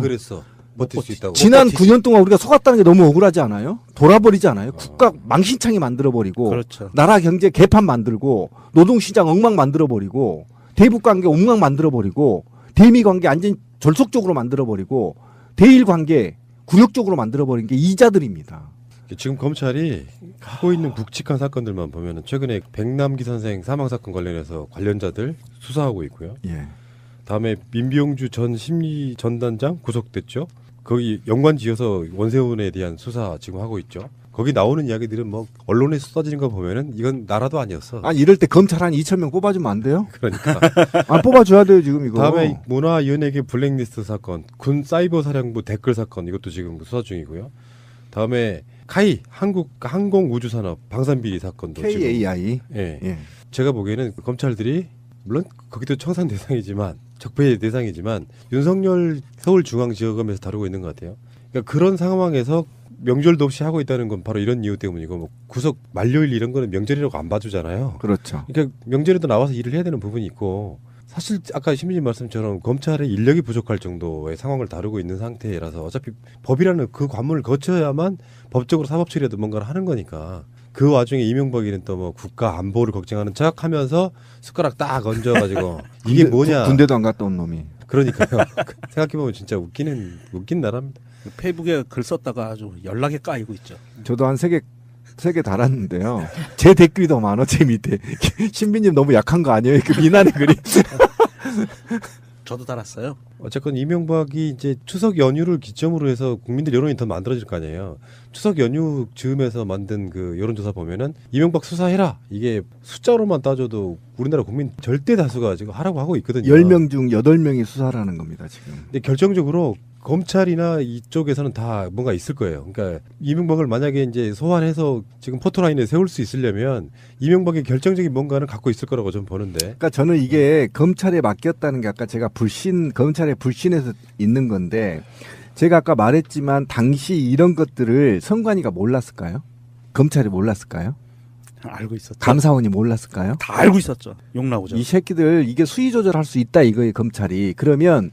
그랬어? 버틸 수 있다고. 지난 9년 동안 우리가 속았다는 게 너무 억울하지 않아요? 돌아버리지 않아요? 국가 망신창이 만들어버리고 그렇죠. 나라 경제 개판 만들고 노동시장 엉망 만들어버리고 대북관계 엉망 만들어버리고 대미관계 완전 졸속적으로 만들어버리고 대일관계 굴욕적으로 만들어버린 게 이자들입니다. 지금 검찰이 하고 있는 굵직한 사건들만 보면 최근에 백남기 선생 사망사건 관련해서 관련자들 수사하고 있고요. 예. 다음에 민병주 전 심리전단장 구속됐죠. 거기 연관지어서 원세훈에 대한 수사 지금 하고 있죠. 거기 나오는 이야기들은 뭐 언론에서 쏟아지는 거 보면은 이건 나라도 아니었어. 이럴 때 검찰 한 2,000명 뽑아주면 안 돼요? 그러니까. 뽑아줘야 돼요 지금 이거. 다음에 문화연예계 블랙리스트 사건, 군 사이버 사령부 댓글 사건 이것도 지금 수사 중이고요. 다음에 카이 한국 항공우주산업 방산비리 사건도 KAI. 지금. 예. 제가 보기에는 검찰들이 물론 거기도 청산 대상이지만 적폐 대상이지만 윤석열 서울중앙지검에서 다루고 있는 것 같아요. 그러니까 그런 상황에서 명절도 없이 하고 있다는 건 바로 이런 이유 때문이고 뭐 구속 만료일 이런 거는 명절이라고 안 봐주잖아요. 그렇죠. 그러니까 명절에도 나와서 일을 해야 되는 부분이 있고 사실 아까 신민님 말씀처럼 검찰의 인력이 부족할 정도의 상황을 다루고 있는 상태라서 어차피 법이라는 그 관문을 거쳐야만 법적으로 사법 처리라도 뭔가를 하는 거니까 그 와중에 이명박이는 또 뭐 국가 안보를 걱정하는 척하면서 숟가락 딱 얹어가지고 이게 뭐냐. 군대도 안 갔다 온 놈이. 그러니까요. 생각해보면 진짜 웃긴 나라입니다. 페이북에 글 썼다가 아주 연락에 까이고 있죠. 저도 한 3개 달았는데요. 제 댓글이 더 많아, 제 밑에. 신비님 너무 약한 거 아니에요? 그 비난의 글이. 저도 달았어요. 어쨌건 이명박이 이제 추석 연휴를 기점으로 해서 국민들 여론이 더 만들어질 거 아니에요. 추석 연휴 즈음에서 만든 그 여론조사 보면은 이명박 수사해라. 이게 숫자로만 따져도 우리나라 국민 절대 다수가 지금 하라고 하고 있거든요. 10명 중 8명이 수사라는 겁니다, 지금. 근데 결정적으로 검찰이나 이쪽에서는 다 뭔가 있을 거예요. 그러니까 이명박을 만약에 이제 소환해서 지금 포토라인에 세울 수 있으려면 이명박의 결정적인 뭔가는 갖고 있을 거라고 좀 보는데. 그러니까 저는 이게 검찰에 맡겼다는 게 아까 제가 검찰에 불신해서 있는 건데 제가 아까 말했지만 당시 이런 것들을 선관위가 몰랐을까요? 검찰이 몰랐을까요? 알고 있었죠. 감사원이 몰랐을까요? 다 알고 있었죠. 욕 나오죠. 이 새끼들 이게 수위 조절할 수 있다 이거예요, 검찰이. 그러면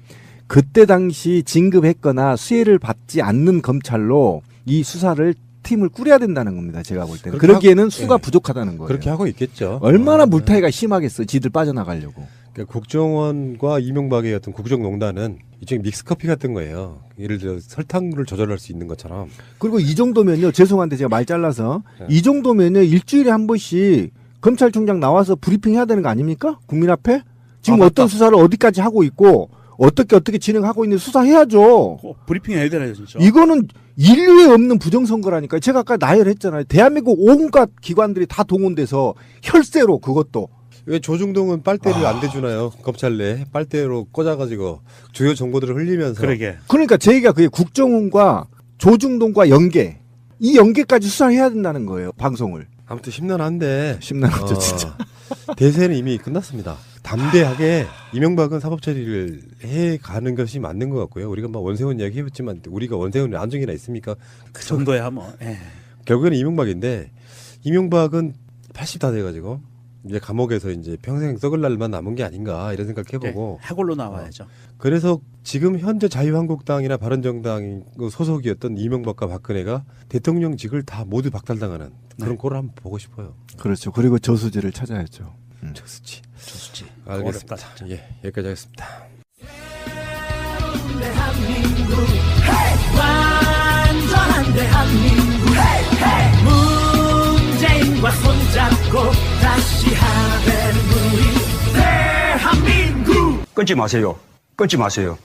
그때 당시 진급했거나 수혜를 받지 않는 검찰로 이 수사를 팀을 꾸려야 된다는 겁니다. 제가 볼 때는. 그러기에는 수가 부족하다는 거예요. 그렇게 하고 있겠죠. 얼마나 물타기가 심하겠어요. 지들 빠져나가려고. 그러니까 국정원과 이명박의 어떤 국정농단은 일종의 믹스커피 같은 거예요. 예를 들어 설탕물을 조절할 수 있는 것처럼. 그리고 이 정도면요. 죄송한데 제가 말 잘라서 이 정도면요. 일주일에 한 번씩 검찰총장 나와서 브리핑 해야 되는 거 아닙니까? 국민 앞에? 지금 어떤 수사를 어디까지 하고 있고 어떻게 진행하고 있는지 수사해야죠. 브리핑 해야 되나요, 진짜? 이거는 인류에 없는 부정선거라니까요. 제가 아까 나열했잖아요. 대한민국 온갖 기관들이 다 동원돼서 혈세로 그것도. 왜 조중동은 빨대를 안 대주나요? 검찰 내 빨대로 꽂아가지고 주요 정보들을 흘리면서. 그러니까 제 얘기가 그게 국정원과 조중동과 연계. 이 연계까지 수사를 해야 된다는 거예요. 방송을. 아무튼 심란한데. 심란하죠, 진짜. 대세는 이미 끝났습니다. 담대하게 이명박은 사법 처리를 해가는 것이 맞는 것 같고요. 우리가 막 원세훈 이야기 해봤지만 우리가 원세훈이 안정이나 있습니까? 그 정도야 뭐. 결국에는 이명박인데 이명박은 80 다 돼가지고 이제 감옥에서 이제 평생 썩을 날만 남은 게 아닌가 이런 생각 해보고 해골로 나와야죠. 그래서 지금 현재 자유한국당이나 바른정당 소속이었던 이명박과 박근혜가 대통령직을 다 모두 박탈당하는 그런 꼴을 한번 보고 싶어요. 그렇죠. 그리고 저수지를 찾아야죠. 저수지. 어렵다, 알겠습니다. 예, 여기까지 하겠습니다. 대한민국 완전한 대한민국 문재인과 손잡고 다시 하는 우리 대한민국. 끊지 마세요. 끊지 마세요.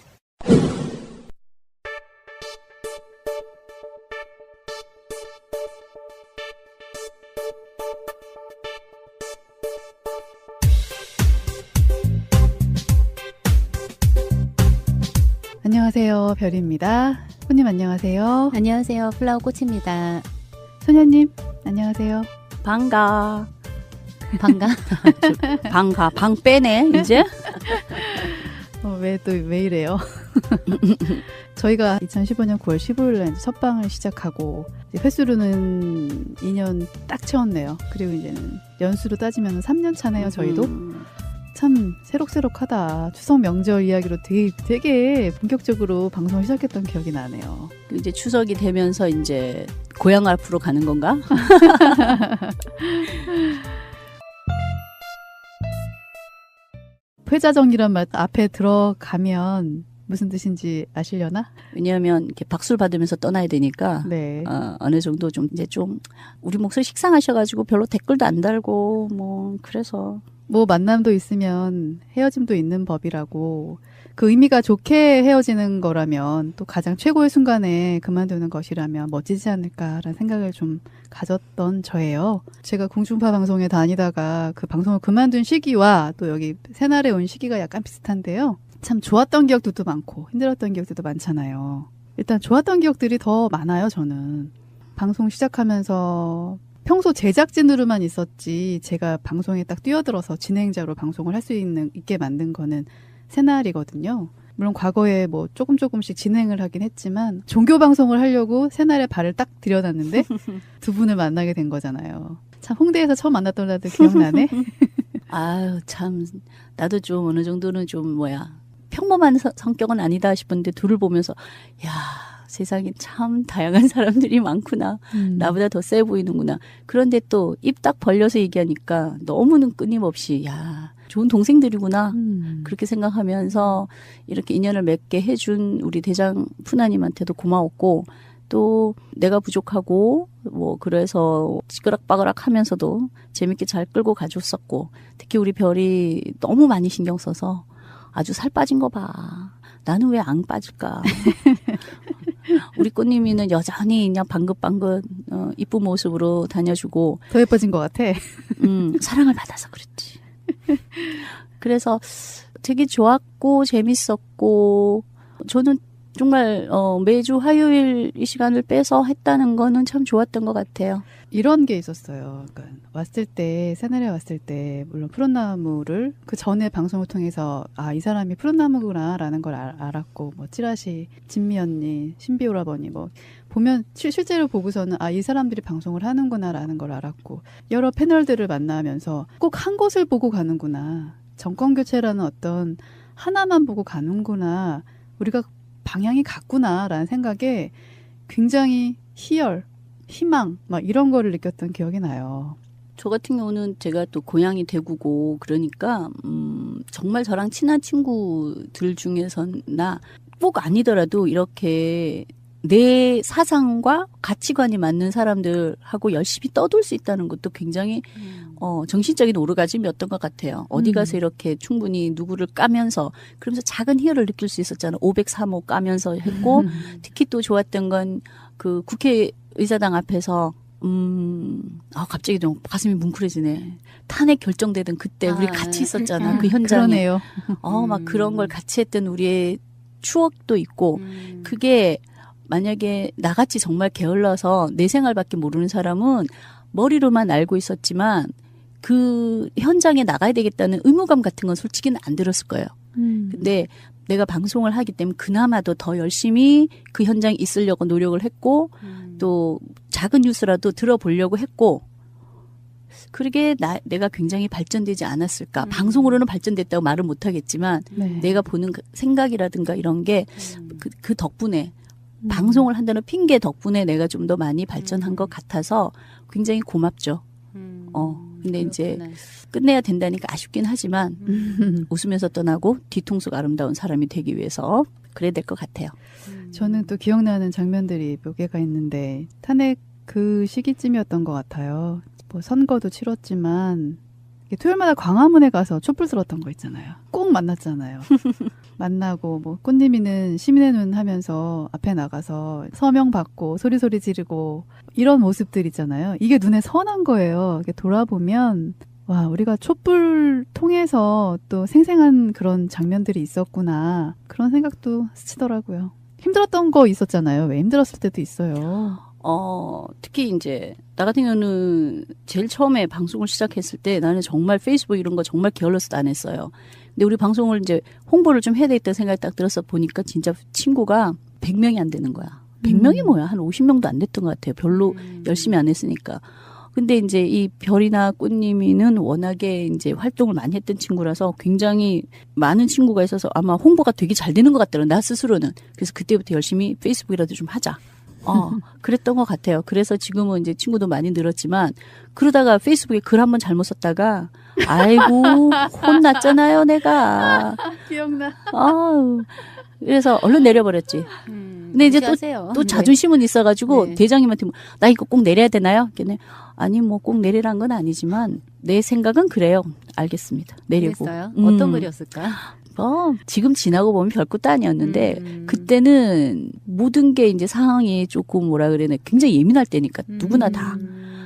안녕하세요. 별입니다. 손님 안녕하세요. 안녕하세요. 플라워 꽃입니다. 소녀님 안녕하세요. 반가. 방 빼네 이제. 왜 이래요? 저희가 2015년 9월 15일에 첫 방을 시작하고 횟수로는 2년 딱 채웠네요. 그리고 이제는 연수로 따지면 3년 차네요. 저희도. 참 새록새록하다. 추석 명절 이야기로 되게 본격적으로 방송을 시작했던 기억이 나네요. 이제 추석이 되면서 이제 고향 앞으로 가는 건가? 회자정이란 말 앞에 들어가면 무슨 뜻인지 아시려나? 왜냐하면 이렇게 박수를 받으면서 떠나야 되니까 네. 어느 정도 좀 이제 좀 우리 목소리 식상하셔가지고 별로 댓글도 안 달고 뭐 그래서 뭐 만남도 있으면 헤어짐도 있는 법이라고 그 의미가 좋게 헤어지는 거라면 또 가장 최고의 순간에 그만두는 것이라면 멋지지 않을까라는 생각을 좀 가졌던 저예요. 제가 공중파 방송에 다니다가 그 방송을 그만둔 시기와 또 여기 새날에 온 시기가 약간 비슷한데요. 참 좋았던 기억들도 많고 힘들었던 기억들도 많잖아요. 일단 좋았던 기억들이 더 많아요. 저는 방송 시작하면서 평소 제작진으로만 있었지 제가 방송에 딱 뛰어들어서 진행자로 방송을 할 수 있게 만든 거는 새날이거든요. 물론 과거에 뭐 조금씩 진행을 하긴 했지만 종교 방송을 하려고 새날에 발을 딱 들여놨는데 두 분을 만나게 된 거잖아요. 참 홍대에서 처음 만났던 날들 기억나네. 아유 참 나도 좀 어느 정도는 좀 평범한 성격은 아니다 싶었는데 둘을 보면서 야 세상에 참 다양한 사람들이 많구나. 나보다 더 세 보이는구나. 그런데 또 입 딱 벌려서 얘기하니까 너무는 끊임없이 야 좋은 동생들이구나. 그렇게 생각하면서 이렇게 인연을 맺게 해준 우리 대장 푸나님한테도 고마웠고 또 내가 부족하고 뭐 그래서 찌그락빠그락 하면서도 재밌게 잘 끌고 가줬었고 특히 우리 별이 너무 많이 신경 써서 아주 살 빠진 거 봐. 나는 왜 안 빠질까? 우리 꽃님이는 여전히 그냥 방긋방긋 이쁜 모습으로 다녀주고 더 예뻐진 것 같아. 사랑을 받아서 그렇지. 그래서 되게 좋았고 재밌었고 저는 정말 매주 화요일 이 시간을 빼서 했다는 거는 참 좋았던 것 같아요. 이런 게 있었어요. 그러니까 왔을 때 새날에 왔을 때 물론 푸른나무를 그 전에 방송을 통해서 이 사람이 푸른나무구나라는 걸 알았고 뭐 찌라시 진미 언니 신비 오라버니 뭐 보면 실제로 보고서는 이 사람들이 방송을 하는구나라는 걸 알았고 여러 패널들을 만나면서 꼭 한 곳을 보고 가는구나. 정권 교체라는 어떤 하나만 보고 가는구나. 우리가 방향이 같구나라는 생각에 굉장히 희열, 희망 막 이런 거를 느꼈던 기억이 나요. 저 같은 경우는 제가 또 고향이 대구고 그러니까 정말 저랑 친한 친구들 중에서나 꼭 아니더라도 이렇게 내 사상과 가치관이 맞는 사람들하고 열심히 떠돌 수 있다는 것도 굉장히 정신적인 오르가즘이었던 것 같아요. 어디 가서 이렇게 충분히 누구를 까면서 그러면서 작은 희열을 느낄 수 있었잖아요. 503호 까면서 했고 특히 또 좋았던 건 그 국회의사당 앞에서 갑자기 좀 가슴이 뭉클해지네. 탄핵 결정되던 그때 우리 같이 있었잖아. 그 현장에. 그러네요. 막 그런 걸 같이 했던 우리의 추억도 있고 그게 만약에 나같이 정말 게을러서 내 생활밖에 모르는 사람은 머리로만 알고 있었지만 그 현장에 나가야 되겠다는 의무감 같은 건 솔직히는 안 들었을 거예요. 근데 내가 방송을 하기 때문에 그나마도 더 열심히 그 현장에 있으려고 노력을 했고 또 작은 뉴스라도 들어보려고 했고 그러게 내가 굉장히 발전되지 않았을까. 방송으로는 발전됐다고 말은 못하겠지만 내가 보는 생각이라든가 이런 게 그 덕분에 방송을 한다는 핑계 덕분에 내가 좀 더 많이 발전한 것 같아서 굉장히 고맙죠. 근데 이제 끝내야 된다니까 아쉽긴 하지만 웃으면서 떠나고 뒤통수가 아름다운 사람이 되기 위해서 그래야 될 것 같아요. 저는 또 기억나는 장면들이 몇 개가 있는데 탄핵 그 시기쯤이었던 것 같아요. 뭐 선거도 치렀지만 토요일마다 광화문에 가서 촛불 들었던 거 있잖아요. 꼭 만났잖아요. 만나고 뭐 꽃님이는 시민의 눈 하면서 앞에 나가서 서명 받고 소리소리 지르고 이런 모습들 있잖아요. 이게 눈에 선한 거예요. 이렇게 돌아보면 와 우리가 촛불 통해서 또 생생한 그런 장면들이 있었구나 그런 생각도 스치더라고요. 힘들었던 거 있었잖아요. 왜 힘들었을 때도 있어요. 특히 이제 나 같은 경우는 제일 처음에 방송을 시작했을 때 나는 정말 페이스북 이런 거 정말 게을러서 안 했어요. 근데 우리 방송을 이제 홍보를 좀 해야 되겠다는 생각이 딱 들어서 보니까 진짜 친구가 100명이 안 되는 거야. 100명이 뭐야? 한 50명도 안 됐던 것 같아요. 별로 열심히 안 했으니까. 근데 이제 이 별이나 꽃님이는 워낙에 이제 활동을 많이 했던 친구라서 굉장히 많은 친구가 있어서 아마 홍보가 되게 잘 되는 것 같더라고요. 나 스스로는. 그래서 그때부터 열심히 페이스북이라도 좀 하자. 그랬던 것 같아요. 그래서 지금은 이제 친구도 많이 늘었지만 그러다가 페이스북에 글 한번 잘못 썼다가 아이고 혼났잖아요 내가. 기억나. 그래서 얼른 내려버렸지. 근데 이제 또 자존심은 있어가지고 대장님한테 나 이거 꼭 내려야 되나요? 걔네 아니 뭐 꼭 내리란 건 아니지만 내 생각은 그래요. 알겠습니다. 내리고. 그랬어요? 어떤 글이었을까요? 지금 지나고 보면 별것도 아니었는데 그때는 모든 게 이제 상황이 조금 뭐라 그래야 굉장히 예민할 때니까 누구나 다.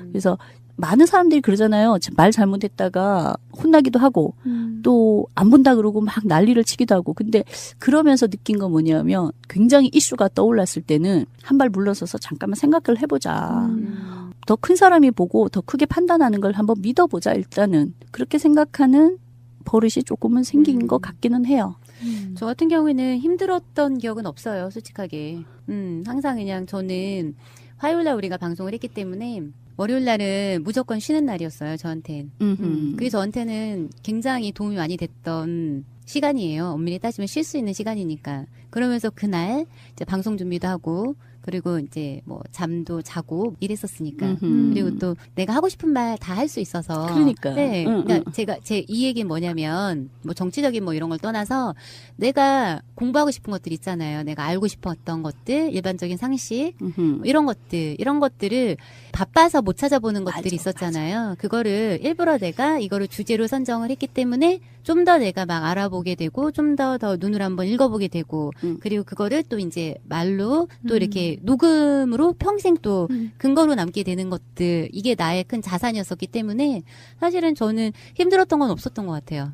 그래서 많은 사람들이 그러잖아요. 말 잘못했다가 혼나기도 하고 또 안 본다 그러고 막 난리를 치기도 하고. 근데 그러면서 느낀 건 뭐냐면 굉장히 이슈가 떠올랐을 때는 한 발 물러서서 잠깐만 생각을 해보자. 더 큰 사람이 보고 더 크게 판단하는 걸 한번 믿어보자 일단은. 그렇게 생각하는 버릇이 조금은 생긴 것 같기는 해요. 저 같은 경우에는 힘들었던 기억은 없어요, 솔직하게. 항상 그냥 저는 화요일날 우리가 방송을 했기 때문에 월요일날은 무조건 쉬는 날이었어요, 저한테는. 그게 저한테는 굉장히 도움이 많이 됐던 시간이에요. 엄밀히 따지면 쉴 수 있는 시간이니까. 그러면서 그날 이제 방송 준비도 하고 그리고 이제 뭐 잠도 자고 이랬었으니까. 그리고 또 내가 하고 싶은 말 다 할 수 있어서. 그러니까. 네. 그러니까 제가 이 얘기는 뭐냐면 뭐 정치적인 뭐 이런 걸 떠나서 내가 공부하고 싶은 것들 있잖아요. 내가 알고 싶었던 것들, 일반적인 상식 뭐 이런 것들을 바빠서 못 찾아보는 것들이 있었잖아요. 그거를 일부러 내가 이거를 주제로 선정을 했기 때문에 좀 더 내가 막 알아보게 되고 좀 더 눈으로 한번 읽어보게 되고 그리고 그거를 또 이제 말로 또 이렇게 녹음으로 평생 또 근거로 남게 되는 것들 이게 나의 큰 자산이었었기 때문에 사실은 저는 힘들었던 건 없었던 것 같아요.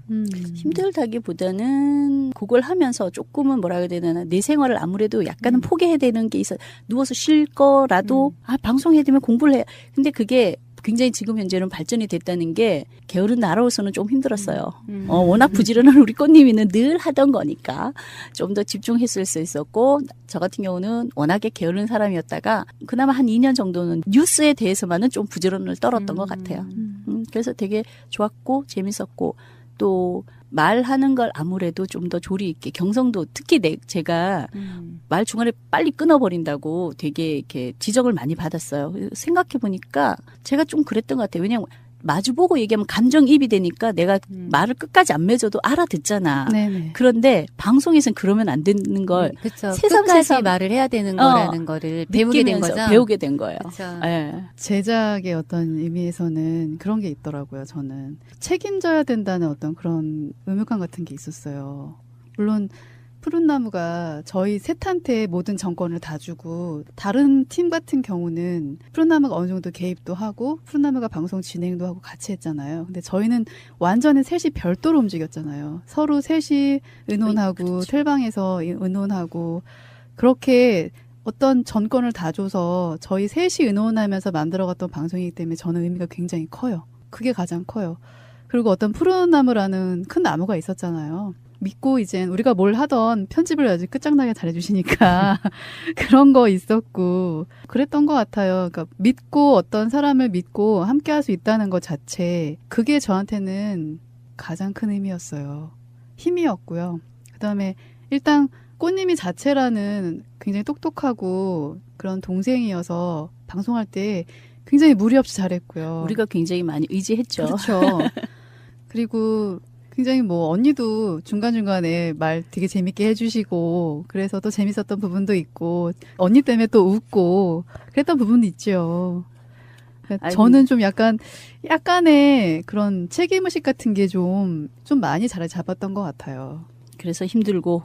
힘들다기보다는 그걸 하면서 조금은 뭐라 해야 되나 내 생활을 아무래도 약간은 포기해야 되는 게 있어. 누워서 쉴 거라도 방송해야 되면 공부를 해. 근데 그게 굉장히 지금 현재는 발전이 됐다는 게 게으른 나로서는 좀 힘들었어요. 워낙 부지런한 우리 꽃님이는 늘 하던 거니까 좀 더 집중했을 수 있었고 저 같은 경우는 워낙에 게으른 사람이었다가 그나마 한 2년 정도는 뉴스에 대해서만은 좀 부지런을 떨었던 것 같아요. 그래서 되게 좋았고 재밌었고 또 말하는 걸 아무래도 좀 더 조리 있게 경성도 특히 제가 말 중간에 빨리 끊어버린다고 되게 이렇게 지적을 많이 받았어요. 생각해 보니까 제가 좀 그랬던 것 같아요. 왜냐하면 마주보고 얘기하면 감정이입이 되니까 내가 말을 끝까지 안 맺어도 알아듣잖아. 네네. 그런데 방송에서는 그러면 안 되는 걸 그쵸. 새삼 끝까지 말을 해야 되는 거라는 거를 배우게 된 거죠. 배우게 된 거예요. 네. 제작의 어떤 의미에서는 그런 게 있더라고요. 저는 책임져야 된다는 어떤 그런 의무감 같은 게 있었어요. 물론 푸른 나무가 저희 셋한테 모든 정권을 다 주고 다른 팀 같은 경우는 푸른 나무가 어느 정도 개입도 하고 푸른 나무가 방송 진행도 하고 같이 했잖아요. 근데 저희는 완전히 셋이 별도로 움직였잖아요. 서로 셋이 의논하고 텔방에서 의논하고 그렇게 어떤 전권을 다 줘서 저희 셋이 의논하면서 만들어갔던 방송이기 때문에 저는 의미가 굉장히 커요. 그게 가장 커요. 그리고 어떤 푸른 나무라는 큰 나무가 있었잖아요. 믿고 이제 우리가 뭘 하던 편집을 아주 끝장나게 잘해주시니까 그런 거 있었고 그랬던 것 같아요. 그러니까 믿고 어떤 사람을 믿고 함께 할 수 있다는 것 자체 그게 저한테는 가장 큰 의미였어요. 힘이었고요. 그다음에 일단 꽃님이 자체라는 굉장히 똑똑하고 그런 동생이어서 방송할 때 굉장히 무리 없이 잘했고요. 우리가 굉장히 많이 의지했죠. 그렇죠. 그리고 굉장히 뭐 언니도 중간중간에 말 되게 재밌게 해주시고 그래서 또 재밌었던 부분도 있고 언니 때문에 또 웃고 그랬던 부분도 있죠. 그러니까 저는 좀 약간의 그런 책임의식 같은 게 좀 많이 잘 잡았던 것 같아요. 그래서 힘들고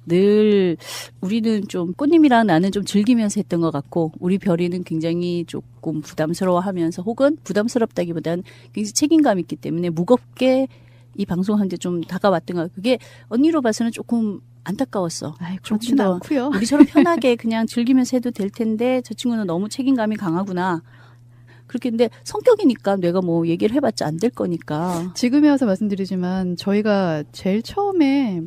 늘 우리는 좀 꽃님이랑 나는 좀 즐기면서 했던 것 같고 우리 별이는 굉장히 조금 부담스러워하면서 혹은 부담스럽다기보다는 굉장히 책임감 있기 때문에 무겁게 이 방송하는데 좀 다가왔던 것. 그게 언니로 봐서는 조금 안타까웠어. 그렇지는 않고요. 우리처럼 편하게 그냥 즐기면서 해도 될 텐데 저 친구는 너무 책임감이 강하구나. 그렇게 근데 성격이니까 내가 뭐 얘기를 해봤자 안 될 거니까. 지금에 와서 말씀드리지만 저희가 제일 처음에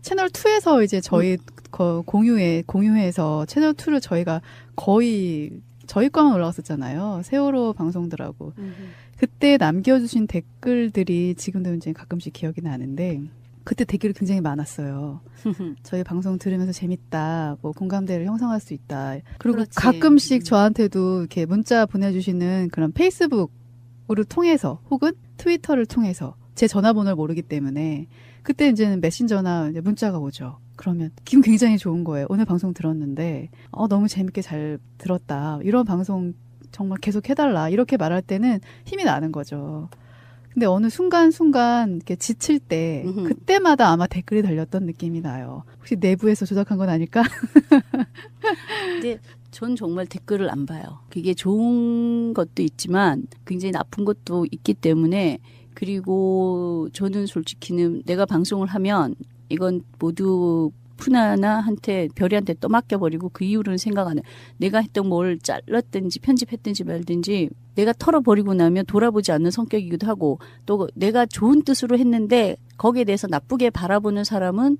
채널2에서 이제 저희 공유회에서 채널2를 저희가 거의 저희 거만 올라갔었잖아요. 세월호 방송들하고. 그때 남겨주신 댓글들이 지금도 이제 가끔씩 기억이 나는데 그때 댓글이 굉장히 많았어요. 저희 방송 들으면서 재밌다, 뭐 공감대를 형성할 수 있다. 그리고 그렇지. 가끔씩 저한테도 이렇게 문자 보내주시는 그런 페이스북을 통해서 혹은 트위터를 통해서 제 전화번호를 모르기 때문에 그때 이제는 메신저나 이제 문자가 오죠. 그러면 기분 굉장히 좋은 거예요. 오늘 방송 들었는데 너무 재밌게 잘 들었다. 이런 방송 정말 계속 해달라. 이렇게 말할 때는 힘이 나는 거죠. 근데 어느 순간순간 이렇게 지칠 때 그때마다 아마 댓글이 달렸던 느낌이 나요. 혹시 내부에서 조작한 건 아닐까? 근데 전 정말 댓글을 안 봐요. 그게 좋은 것도 있지만 굉장히 나쁜 것도 있기 때문에 그리고 저는 솔직히는 내가 방송을 하면 이건 모두 푸나나한테 별이한테 또 맡겨버리고 그 이후로는 생각 안 해. 내가 했던 뭘 잘랐든지 편집했든지 말든지 내가 털어버리고 나면 돌아보지 않는 성격이기도 하고 또 내가 좋은 뜻으로 했는데 거기에 대해서 나쁘게 바라보는 사람은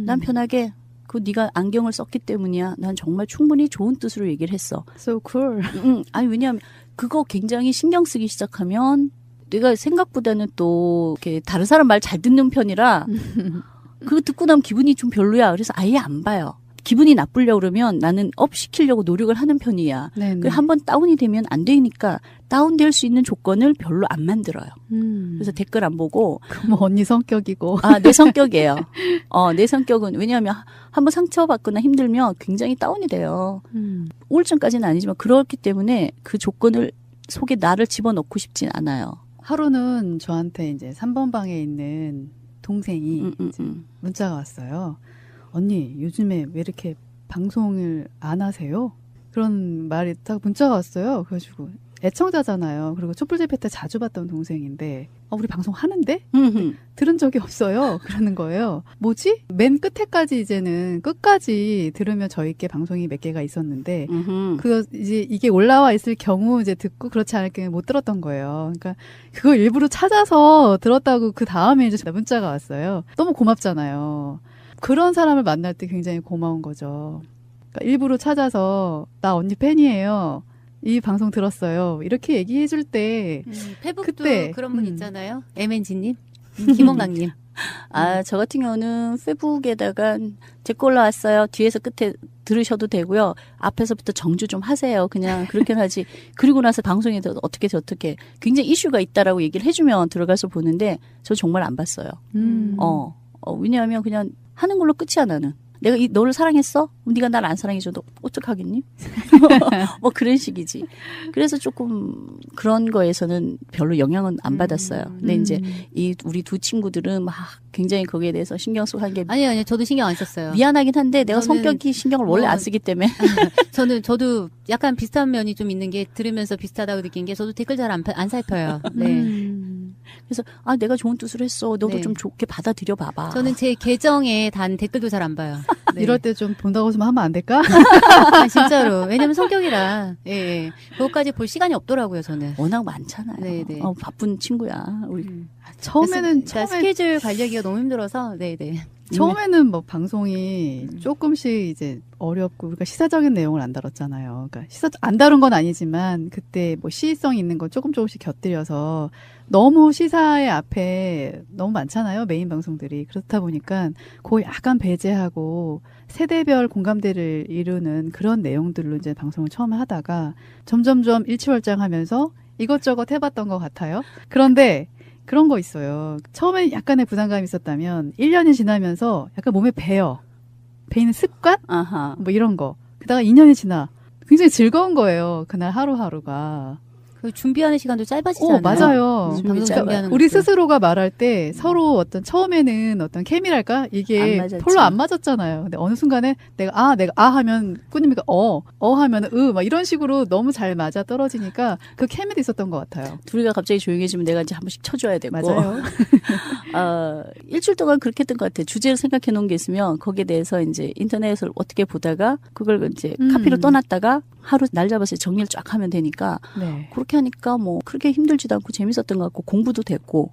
난 편하게 그 네가 안경을 썼기 때문이야. 난 정말 충분히 좋은 뜻으로 얘기를 했어. So cool. 아니 왜냐하면 그거 굉장히 신경 쓰기 시작하면 내가 생각보다는 또 이렇게 다른 사람 말 잘 듣는 편이라 그거 듣고 나면 기분이 좀 별로야. 그래서 아예 안 봐요. 기분이 나쁘려고 그러면 나는 업 시키려고 노력을 하는 편이야. 한번 다운이 되면 안 되니까 다운될 수 있는 조건을 별로 안 만들어요. 그래서 댓글 안 보고. 그럼 언니 성격이고. 내 성격이에요. 내 성격은 왜냐하면 한번 상처받거나 힘들면 굉장히 다운이 돼요. 우울증까지는 아니지만 그렇기 때문에 그 조건을 속에 나를 집어넣고 싶진 않아요. 하루는 저한테 이제 3번 방에 있는 동생이 문자가 왔어요. 언니 요즘에 왜 이렇게 방송을 안 하세요? 그런 말이 딱 문자가 왔어요. 그래가지고 애청자잖아요. 그리고 촛불집회 때 자주 봤던 동생인데 우리 방송 하는데? 들은 적이 없어요. 그러는 거예요. 뭐지? 맨 끝에까지 이제는 끝까지 들으면 저희께 방송이 몇 개가 있었는데 그거 이제 이게 올라와 있을 경우 이제 듣고 그렇지 않을 경우 못 들었던 거예요. 그러니까 그걸 일부러 찾아서 들었다고 그 다음에 이제 문자가 왔어요. 너무 고맙잖아요. 그런 사람을 만날 때 굉장히 고마운 거죠. 그러니까 일부러 찾아서 나 언니 팬이에요. 이 방송 들었어요. 이렇게 얘기해 줄 때 페북도 그때 그런 분 있잖아요. MNG님, 김원강님. 저 같은 경우는 페북에다가 댓글 올라왔어요. 뒤에서 끝에 들으셔도 되고요. 앞에서부터 정주 좀 하세요. 그냥 그렇게 하지. 그리고 나서 방송에서 어떻게 굉장히 이슈가 있다라고 얘기를 해주면 들어가서 보는데 저 정말 안 봤어요. 왜냐하면 그냥 하는 걸로 끝이야 나는. 내가 너를 사랑했어? 네가 날 안 사랑해줘도 어떡하겠니? 뭐 그런 식이지. 그래서 조금 그런 거에서는 별로 영향은 안 받았어요. 근데 이제 우리 두 친구들은 막 굉장히 거기에 대해서 신경 쓰고 한 게 아니요 저도 신경 안 썼어요. 미안하긴 한데 내가 성격이 신경을 원래 안 쓰기 때문에 저도 약간 비슷한 면이 좀 있는 게 들으면서 비슷하다고 느낀 게 저도 댓글 잘 안 살펴요. 네. 그래서 내가 좋은 뜻으로 했어. 너도 네. 좀 좋게 받아들여 봐봐. 저는 제 계정에 단 댓글도 잘 안 봐요. 네. 이럴 때 좀 본다고 좀 하면 안 될까? 진짜로. 왜냐면 성격이라. 예. 그것까지 볼 시간이 없더라고요, 저는. 워낙 많잖아요. 네네. 바쁜 친구야. 우리. 처음에 스케줄 관리하기가 너무 힘들어서. 네네. 처음에는 뭐 방송이 조금씩 이제 어렵고 우리가 시사적인 내용을 안 다뤘잖아요. 그러니까 안 다룬 건 아니지만 그때 뭐 시의성 있는 거 조금씩 곁들여서 너무 시사의 앞에 너무 많잖아요. 메인 방송들이. 그렇다 보니까 그거 약간 배제하고 세대별 공감대를 이루는 그런 내용들로 이제 방송을 처음에 하다가 점점점 일취월장하면서 이것저것 해봤던 것 같아요. 그런데 그런 거 있어요. 처음에 약간의 부담감이 있었다면 1년이 지나면서 약간 몸에 배이는 습관? 뭐 이런 거. 그다가 2년이 지나 굉장히 즐거운 거예요. 그날 하루하루가. 그 준비하는 시간도 짧아지잖아요. 맞아요. 방송 준비하는 우리 것도. 스스로가 말할 때 서로 어떤 처음에는 어떤 케미랄까 이게 별로 안 맞았잖아요. 근데 어느 순간에 내가 하면 꾸님이가 하면 막 이런 식으로 너무 잘 맞아 떨어지니까 그 케미도 있었던 것 같아요. 둘이가 갑자기 조용해지면 내가 이제 한 번씩 쳐줘야 되고. 맞아요. 일주일 동안 그렇게 했던 것 같아요. 주제를 생각해 놓은 게 있으면 거기에 대해서 이제 인터넷을 어떻게 보다가 그걸 이제 카피로 떠났다가 하루 날 잡아서 정리를 쫙 하면 되니까 네. 그렇게 하니까 뭐 그렇게 힘들지도 않고 재밌었던 것 같고 공부도 됐고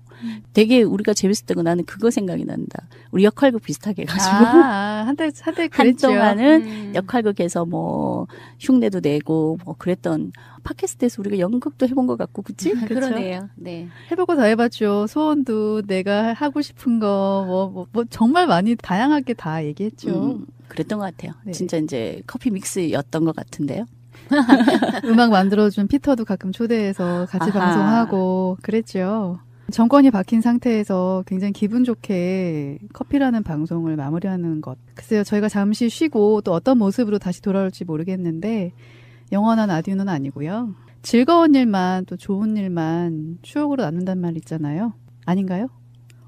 되게 우리가 재밌었던 거 나는 그거 생각이 난다. 우리 역할극 비슷하게 해가지고 한때 그랬죠. 한동안은 역할극에서 뭐 흉내도 내고 뭐 그랬던 팟캐스트에서 우리가 연극도 해본 것 같고 그치? 그러네요. 네. 해보고 다 해봤죠. 소원도 내가 하고 싶은 거 뭐 정말 많이 다양하게 다 얘기했죠. 그랬던 것 같아요. 네. 진짜 이제 커피 믹스였던 것 같은데요. 음악 만들어준 피터도 가끔 초대해서 같이 방송하고 그랬죠. 정권이 바뀐 상태에서 굉장히 기분 좋게 커피라는 방송을 마무리하는 것. 글쎄요, 저희가 잠시 쉬고 또 어떤 모습으로 다시 돌아올지 모르겠는데 영원한 아듀는 아니고요. 즐거운 일만 또 좋은 일만 추억으로 남는단 말 있잖아요. 아닌가요?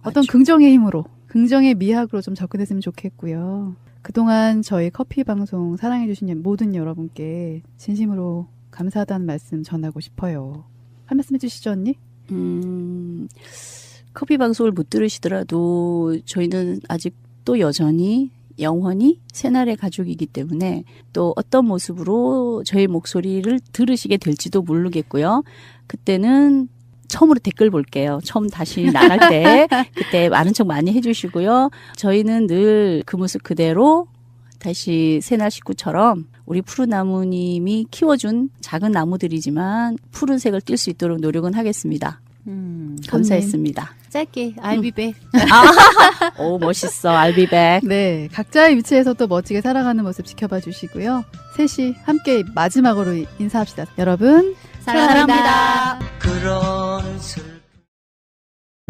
어떤 긍정의 힘으로, 긍정의 미학으로 좀 접근했으면 좋겠고요. 그동안 저희 커피 방송 사랑해주신 모든 여러분께 진심으로 감사하다는 말씀 전하고 싶어요. 한 말씀 해주시죠, 언니? 커피 방송을 못 들으시더라도 저희는 아직도 여전히 영원히 새날의 가족이기 때문에 또 어떤 모습으로 저희 목소리를 들으시게 될지도 모르겠고요. 그때는 처음으로 댓글 볼게요. 처음 다시 나갈 때 그때 많은 척 많이 해주시고요. 저희는 늘 그 모습 그대로 다시 새날 식구처럼 우리 푸르나무님이 키워준 작은 나무들이지만 푸른색을 띌 수 있도록 노력은 하겠습니다. 감사했습니다. 짧게 I'll be back. 오 멋있어. I'll be back. 네, 각자의 위치에서 또 멋지게 살아가는 모습 지켜봐 주시고요. 셋이 함께 마지막으로 인사합시다. 여러분 사랑합니다. 그런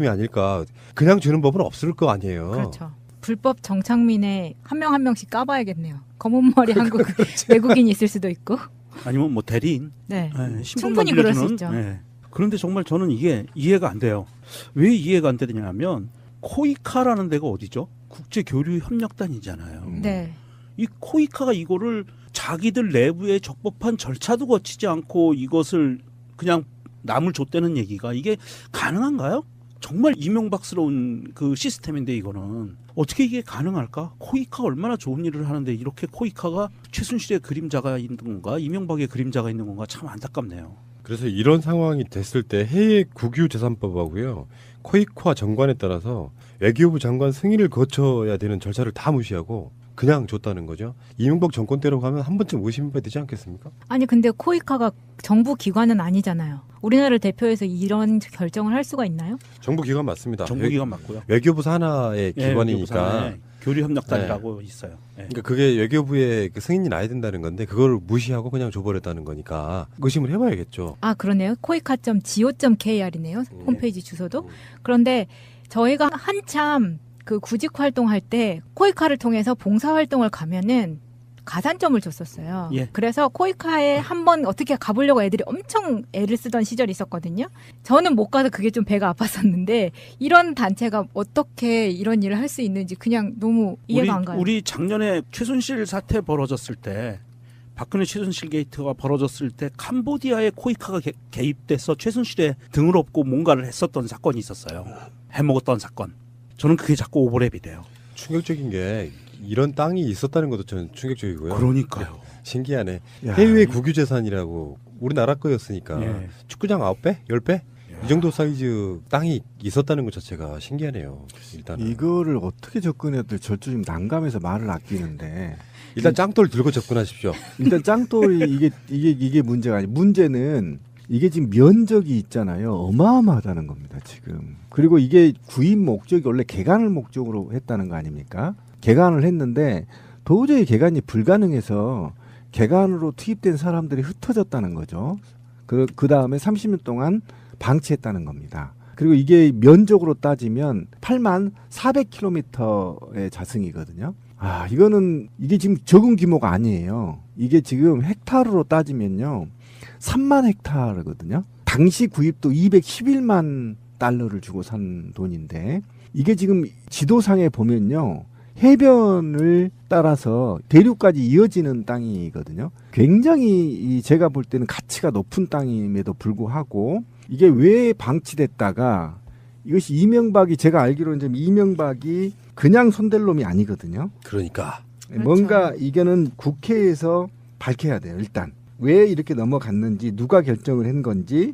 이 아닐까. 그냥 주는 법은 없을 거 아니에요. 그렇죠. 불법 정착민에 한 명 한 명씩 까봐야겠네요. 검은 머리 한국 외국인이 있을 수도 있고. 아니면 뭐 대리인. 네. 신분만 충분히 그럴 수 빌려주는, 있죠. 네. 그런데 정말 저는 이게 이해가 안 돼요. 왜 이해가 안 되냐면 코이카라는 데가 어디죠? 국제교류협력단이잖아요. 네. 이 코이카가 이거를 자기들 내부의 적법한 절차도 거치지 않고 이것을 그냥 남을 줬다는 얘기가 이게 가능한가요? 정말 이명박스러운 그 시스템인데 이거는 어떻게 이게 가능할까? 코이카가 얼마나 좋은 일을 하는데 이렇게 코이카가 최순실의 그림자가 있는 건가? 이명박의 그림자가 있는 건가? 참 안타깝네요. 그래서 이런 상황이 됐을 때 해외 국유재산법하고요. 코이카 정관에 따라서 외교부 장관 승인을 거쳐야 되는 절차를 다 무시하고 그냥 줬다는 거죠. 이명박 정권 때로 가면 한 번쯤 의심해봐야 되지 않겠습니까? 아니 근데 코이카가 정부 기관은 아니잖아요. 우리나라를 대표해서 이런 결정을 할 수가 있나요? 정부 기관 맞습니다. 정부 기관 맞고요. 외교부 산하의 기관이니까 교류협력단이라고 있어요. 그러니까 그게 외교부의 그 승인이 나야 된다는 건데 그걸 무시하고 그냥 줘버렸다는 거니까 의심을 해봐야겠죠. 아 그러네요. koika.go.kr이네요. 홈페이지 주소도. 그런데 저희가 한참 그 구직 활동할 때 코이카를 통해서 봉사 활동을 가면은 가산점을 줬었어요. 예. 그래서 코이카에 한번 어떻게 가보려고 애들이 엄청 애를 쓰던 시절이 있었거든요. 저는 못 가서 그게 좀 배가 아팠었는데 이런 단체가 어떻게 이런 일을 할 수 있는지 그냥 너무 이해가 안 가요. 우리 작년에 최순실 사태 벌어졌을 때 박근혜 최순실 게이트가 벌어졌을 때 캄보디아에 코이카가 개입돼서 최순실의 등을 업고 뭔가를 했었던 사건이 있었어요. 해먹었던 사건. 저는 그게 자꾸 오버랩이 돼요. 충격적인 게 이런 땅이 있었다는 것도 저는 충격적이고요. 그러니까요. 신기하네. 야. 해외 국유재산이라고 우리나라 거였으니까 예. 축구장 9배? 10배? 이 정도 사이즈 땅이 있었다는 것 자체가 신기하네요. 일단 이거를 어떻게 접근해야 될지 저도 좀 난감해서 말을 아끼는데 일단 짱돌 들고 접근하십시오. 일단 짱돌이 이게 문제가 아니에요. 문제는 이게 지금 면적이 있잖아요. 어마어마하다는 겁니다, 지금. 그리고 이게 구입 목적이 원래 개간을 목적으로 했다는 거 아닙니까? 개간을 했는데 도저히 개간이 불가능해서 개간으로 투입된 사람들이 흩어졌다는 거죠. 그 다음에 30년 동안 방치했다는 겁니다. 그리고 이게 면적으로 따지면 8만 400km의 자승이거든요. 아, 이게 지금 적은 규모가 아니에요. 이게 지금 헥타르로 따지면요. 3만 헥타르거든요. 당시 구입도 211만 달러를 주고 산 돈인데 이게 지금 지도상에 보면요. 해변을 따라서 대륙까지 이어지는 땅이거든요. 굉장히 제가 볼 때는 가치가 높은 땅임에도 불구하고 이게 왜 방치됐다가 이것이 이명박이 제가 알기로는 이명박이 그냥 손댈 놈이 아니거든요. 그러니까 뭔가 이거는 국회에서 밝혀야 돼요. 일단 왜 이렇게 넘어갔는지 누가 결정을 한 건지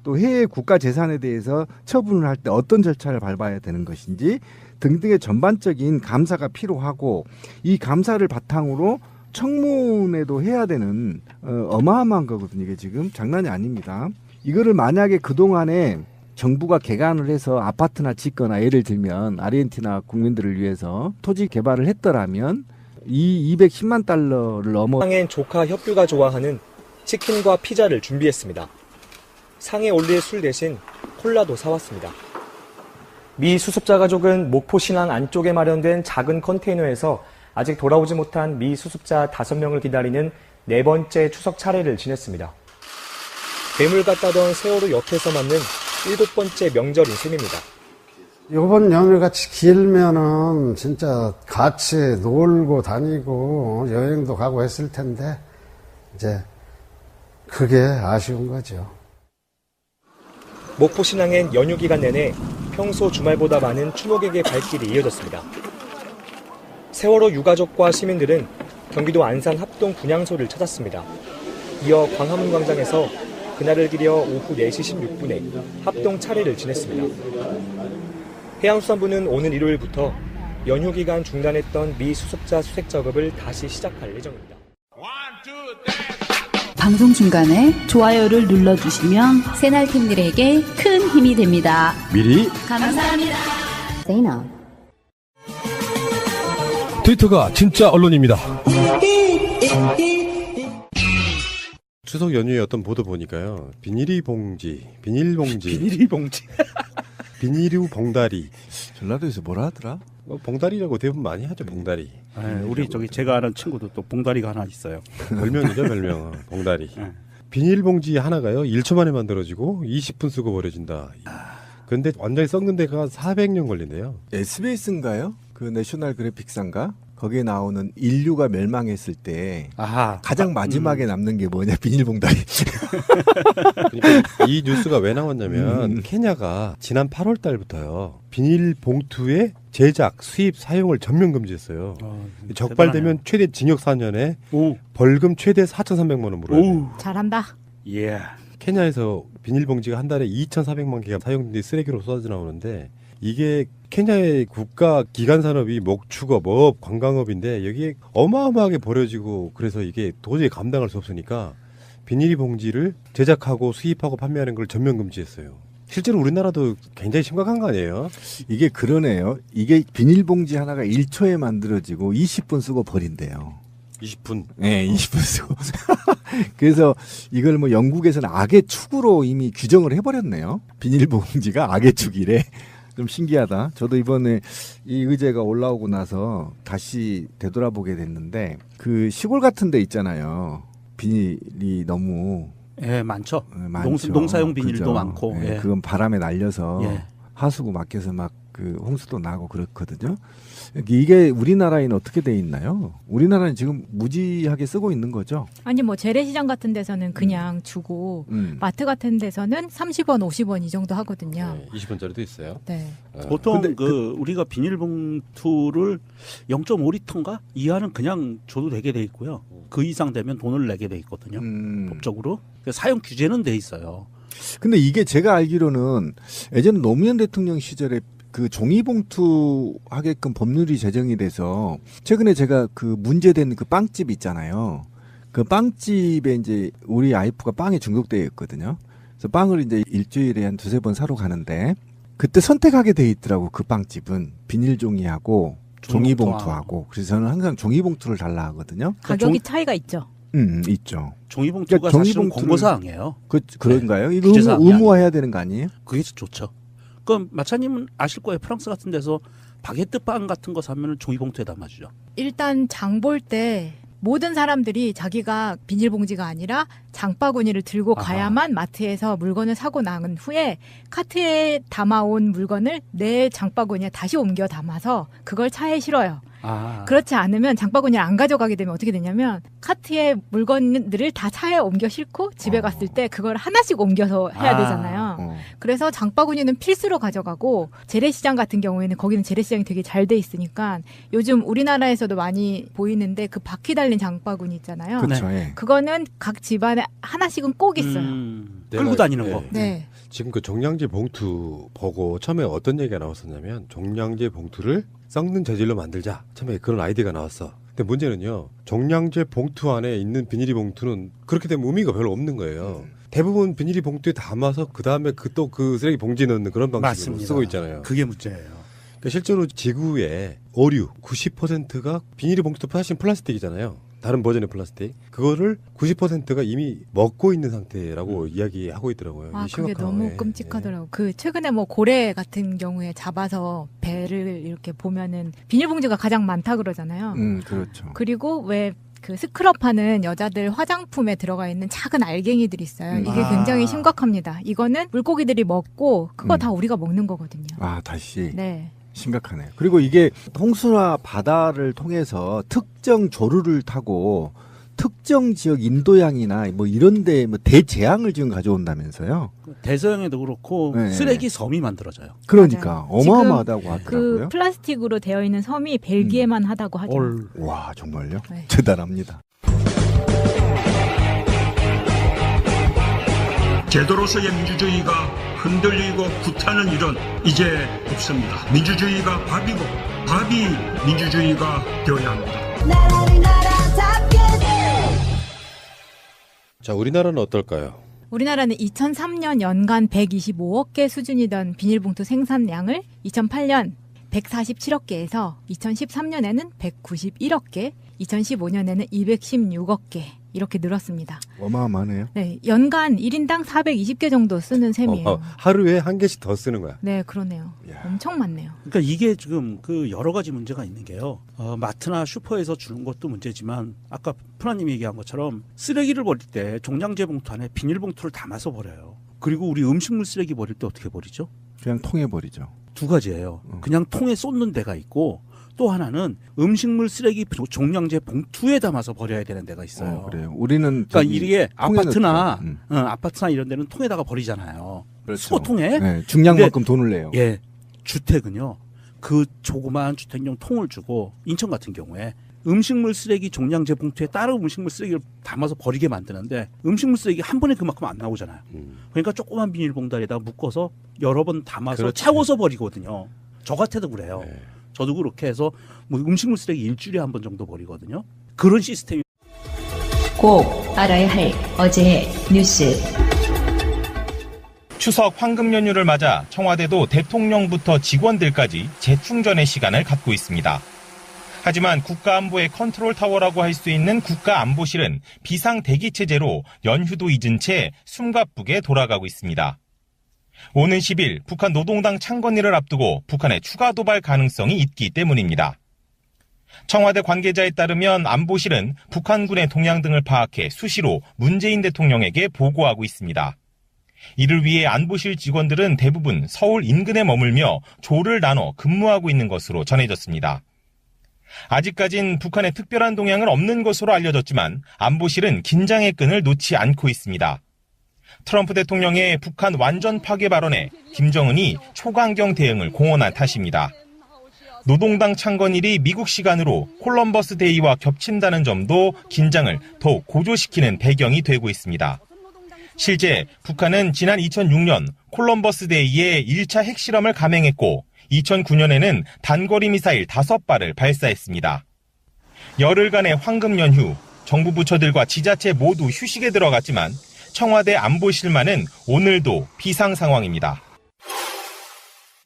또 해외 국가 재산에 대해서 처분을 할 때 어떤 절차를 밟아야 되는 것인지 등등의 전반적인 감사가 필요하고 이 감사를 바탕으로 청문회도 해야 되는 어마어마한 거거든요. 이게 지금 장난이 아닙니다. 이거를 만약에 그동안에 정부가 개간을 해서 아파트나 짓거나 예를 들면 아르헨티나 국민들을 위해서 토지 개발을 했더라면 이 210만 달러를 넘어 상엔 조카 협규가 좋아하는 치킨과 피자를 준비했습니다. 상에 올릴 술 대신 콜라도 사왔습니다. 미 수습자 가족은 목포 신항 안쪽에 마련된 작은 컨테이너에서 아직 돌아오지 못한 미 수습자 5명을 기다리는 4번째 추석 차례를 지냈습니다. 뇌물 같다던 세월호 옆에서 맞는 7번째 명절인 셈입니다. 요번 연휴같이 길면은 진짜 같이 놀고 다니고 여행도 가고 했을 텐데 이제 그게 아쉬운 거죠. 목포 신항엔 연휴 기간 내내 평소 주말보다 많은 추모객의 발길이 이어졌습니다. 세월호 유가족과 시민들은 경기도 안산 합동 분향소를 찾았습니다. 이어 광화문 광장에서 그날을 기려 오후 4시 16분에 합동 차례를 지냈습니다. 해양수산부는 오늘 일요일부터 연휴 기간 중단했던 미 수습자 수색 작업을 다시 시작할 예정입니다. 방송 중간에 좋아요를 눌러주시면 새날팀들에게 큰 힘이 됩니다. 미리 감사합니다. 세이나. 트위터가 진짜 언론입니다. 추석 연휴에 어떤 보도 보니까요. 비닐이 봉지. 비닐유 봉다리. 전라도에서 뭐라 하더라? 봉다리라고 대부분 많이 하죠. 봉다리. 우리 제가 아는 친구도 또 봉다리가 하나 있어요. 별명이죠, 별명. 봉다리. 비닐봉지 하나가요. 1초 만에 만들어지고 20분 쓰고 버려진다. 근데 완전히 썩는 데가 400년 걸린대요. SBS인가요? 그 내셔널 그래픽상가? 거기에 나오는 인류가 멸망했을 때 가장 마지막에 남는 게 뭐냐? 비닐봉다리. 그러니까 이 뉴스가 왜 나왔냐면 케냐가 지난 8월 달부터요. 비닐봉투의 제작, 수입, 사용을 전면 금지했어요. 적발되면 최대 징역 4년에 벌금 최대 4,300만 원 물어야 돼요. 잘한다. 예. 케냐에서 비닐봉지가 한 달에 2,400만 개가 사용된 쓰레기로 쏟아져 나오는데 이게 케냐의 국가 기간 산업이 목축업, 어업, 관광업인데 여기에 어마어마하게 버려지고 그래서 이게 도저히 감당할 수 없으니까 비닐봉지를 제작하고 수입하고 판매하는 걸 전면 금지했어요. 실제로 우리나라도 굉장히 심각한 거 아니에요? 이게 그러네요. 이게 비닐봉지 하나가 1초에 만들어지고 20분 쓰고 버린대요. 20분? 네, 20분 쓰고. 그래서 이걸 뭐 영국에서는 악의 축으로 이미 규정을 해버렸네요. 비닐봉지가 악의 축이래. 좀 신기하다. 저도 이번에 이 의제가 올라오고 나서 다시 되돌아보게 됐는데 그 시골 같은 데 있잖아요. 비닐이 너무 예, 많죠. 많죠. 농사용 비닐도 그죠? 많고. 예, 예. 그건 바람에 날려서 예. 하수구 막혀서 막 그 홍수도 나고 그렇거든요. 이게 우리나라에는 어떻게 돼 있나요? 우리나라는 지금 무지하게 쓰고 있는 거죠. 아니 뭐 재래시장 같은 데서는 그냥 주고 마트 같은 데서는 30원, 50원 이 정도 하거든요. 20원짜리도 있어요. 네. 보통 우리가 비닐봉투를 0.5리터인가 이하는 그냥 줘도 되게 돼 있고요. 그 이상 되면 돈을 내게 돼 있거든요. 법적으로. 사용 규제는 돼 있어요. 근데 이게 제가 알기로는 예전 노무현 대통령 시절에 그 종이봉투 하게끔 법률이 제정이 돼서 최근에 제가 그 문제된 그 빵집 있잖아요. 그 빵집에 이제 우리 아이프가 빵에 중독되어 있거든요. 그래서 빵을 이제 일주일에 한 2-3번 사러 가는데 그때 선택하게 돼 있더라고. 그 빵집은 비닐종이하고 종이봉투하고. 그래서 저는 항상 종이봉투를 달라 하거든요. 가격이 차이가 있죠. 있죠. 종이봉투가 그러니까 사실은 권고사항이에요. 그런가요? 네, 이거 규제사항이 의무화해야 되는 거 아니에요? 그게 좋죠. 그럼 마차님은 아실 거예요. 프랑스 같은 데서 바게트 빵 같은 거 사면은 종이봉투에 담아주죠. 일단 장 볼 때 모든 사람들이 자기가 비닐봉지가 아니라 장바구니를 들고 가야만 마트에서 물건을 사고 나은 후에 카트에 담아온 물건을 내 장바구니에 다시 옮겨 담아서 그걸 차에 실어요. 그렇지 않으면 장바구니를 안 가져가게 되면 어떻게 되냐면 카트에 물건들을 다 차에 옮겨 싣고 집에 갔을 때 그걸 하나씩 옮겨서 해야 되잖아요. 그래서 장바구니는 필수로 가져가고 재래시장 같은 경우에는 거기는 재래시장이 되게 잘 돼 있으니까 요즘 우리나라에서도 많이 보이는데 그 바퀴 달린 장바구니 있잖아요. 그렇죠. 그거는 각 집안에 하나씩은 꼭 있어요. 끌고 다니는 거. 네. 지금 그 종량제 봉투 보고 처음에 어떤 얘기가 나왔었냐면 종량제 봉투를 썩는 재질로 만들자. 처음에 그런 아이디어가 나왔어. 근데 문제는요. 종량제 봉투 안에 있는 비닐이 봉투는 그렇게 되면 의미가 별로 없는 거예요. 대부분 비닐이 봉투에 담아서 그다음에 또 그 쓰레기 봉지에 넣는 그런 방식으로 맞습니다. 쓰고 있잖아요. 그게 문제예요. 그러니까 실제로 지구의 오류 90%가 비닐이 봉투도 사실 플라스틱이잖아요. 다른 버전의 플라스틱. 그거를 90%가 이미 먹고 있는 상태라고 이야기하고 있더라고요. 그게 너무 끔찍하더라고요. 그 최근에 뭐 고래 같은 경우에 잡아서 배를 이렇게 보면은 비닐봉지가 가장 많다 그러잖아요. 그렇죠. 그리고 왜 그 스크럽하는 여자들 화장품에 들어가 있는 작은 알갱이들이 있어요. 이게 굉장히 심각합니다. 이거는 물고기들이 먹고 그거 다 우리가 먹는 거거든요. 다시. 네. 심각하네요. 그리고 이게 홍수나 바다를 통해서 특정 조류를 타고 특정 지역 인도양이나 뭐 이런데 뭐 대재앙을 지금 가져온다면서요? 대서양에도 그렇고 네. 쓰레기 섬이 만들어져요. 그러니까 맞아요. 어마어마하다고 지금 하더라고요. 그 플라스틱으로 되어 있는 섬이 벨기에만 하다고 하죠. 와 정말요? 네. 대단합니다. 제도로서의 민주주의가 흔들리고 구타는 일은 이제 없습니다. 민주주의가 밥이고 밥이 민주주의가 되어야 합니다. 자, 우리나라는 어떨까요? 우리나라는 2003년 연간 125억 개 수준이던 비닐봉투 생산량을 2008년 147억 개에서 2013년에는 191억 개, 2015년에는 216억 개 이렇게 늘었습니다. 어마어마하네요. 네, 연간 1인당 420개 정도 쓰는 셈이에요. 하루에 한 개씩 더 쓰는 거야. 네, 그러네요. 엄청 많네요. 그러니까 이게 지금 그 여러 가지 문제가 있는 게요. 마트나 슈퍼에서 주는 것도 문제지만 아까 프라님이 얘기한 것처럼 쓰레기를 버릴 때 종량제 봉투 안에 비닐봉투를 담아서 버려요. 그리고 우리 음식물 쓰레기 버릴 때 어떻게 버리죠? 그냥 통에 버리죠. 두 가지예요. 그냥 통에 쏟는 데가 있고 또 하나는 음식물 쓰레기 종량제 봉투에 담아서 버려야 되는 데가 있어요. 그래요. 우리는 그러니까 이게 아파트나 넣죠. 아파트나 이런 데는 통에다가 버리잖아요. 그렇죠. 수거통에. 네, 중량만큼 돈을 내요. 예, 주택은요. 그 조그마한 주택용 통을 주고 인천 같은 경우에 음식물 쓰레기 종량제 봉투에 따로 음식물 쓰레기를 담아서 버리게 만드는데 음식물 쓰레기 한 번에 그만큼 안 나오잖아요. 그러니까 조그만 비닐봉다리에다가 묶어서 여러 번 담아서 그렇지. 채워서 버리거든요. 저 같아도 그래요. 저도 그렇게 해서 뭐 음식물 쓰레기 일주일에 한 번 정도 버리거든요. 그런 시스템이 꼭 알아야 할 어제의 뉴스. 추석 황금 연휴를 맞아 청와대도 대통령부터 직원들까지 재충전의 시간을 갖고 있습니다. 하지만 국가안보의 컨트롤타워라고 할 수 있는 국가안보실은 비상대기체제로 연휴도 잊은 채 숨가쁘게 돌아가고 있습니다. 오는 10일 북한 노동당 창건일을 앞두고 북한의 추가 도발 가능성이 있기 때문입니다. 청와대 관계자에 따르면 안보실은 북한군의 동향 등을 파악해 수시로 문재인 대통령에게 보고하고 있습니다. 이를 위해 안보실 직원들은 대부분 서울 인근에 머물며 조를 나눠 근무하고 있는 것으로 전해졌습니다. 아직까진 북한의 특별한 동향은 없는 것으로 알려졌지만 안보실은 긴장의 끈을 놓지 않고 있습니다. 트럼프 대통령의 북한 완전 파괴 발언에 김정은이 초강경 대응을 공언한 탓입니다. 노동당 창건일이 미국 시간으로 콜럼버스 데이와 겹친다는 점도 긴장을 더욱 고조시키는 배경이 되고 있습니다. 실제 북한은 지난 2006년 콜럼버스 데이에 1차 핵실험을 감행했고 2009년에는 단거리 미사일 5발을 발사했습니다. 열흘간의 황금 연휴, 정부 부처들과 지자체 모두 휴식에 들어갔지만 청와대 안보실만은 오늘도 비상 상황입니다.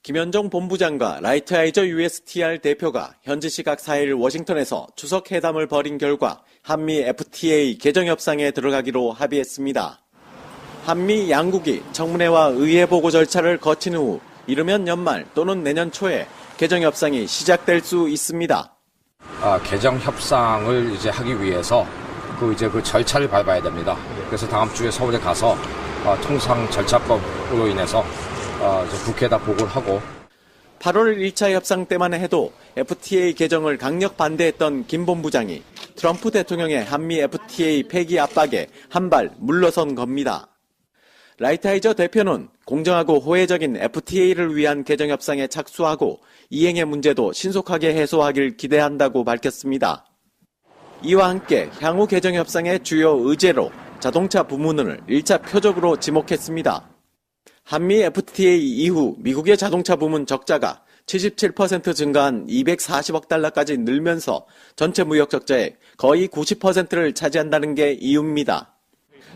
김현정 본부장과 라이트하이저 USTR 대표가 현지 시각 4일 워싱턴에서 추석 회담을 벌인 결과 한미 FTA 개정 협상에 들어가기로 합의했습니다. 한미 양국이 청문회와 의회 보고 절차를 거친 후 이르면 연말 또는 내년 초에 개정 협상이 시작될 수 있습니다. 개정 협상을 이제 하기 위해서 그 절차를 밟아야 됩니다. 그래서 다음 주에 서울에 가서 통상 절차법으로 인해서 국회에다 보고를 하고 8월 1차 협상 때만 해도 FTA 개정을 강력 반대했던 김 본부장이 트럼프 대통령의 한미 FTA 폐기 압박에 한 발 물러선 겁니다. 라이트하이저 대표는 공정하고 호혜적인 FTA를 위한 개정 협상에 착수하고 이행의 문제도 신속하게 해소하길 기대한다고 밝혔습니다. 이와 함께 향후 개정 협상의 주요 의제로 자동차 부문을 1차 표적으로 지목했습니다. 한미 FTA 이후 미국의 자동차 부문 적자가 77% 증가한 240억 달러까지 늘면서 전체 무역 적자의 거의 90%를 차지한다는 게 이유입니다.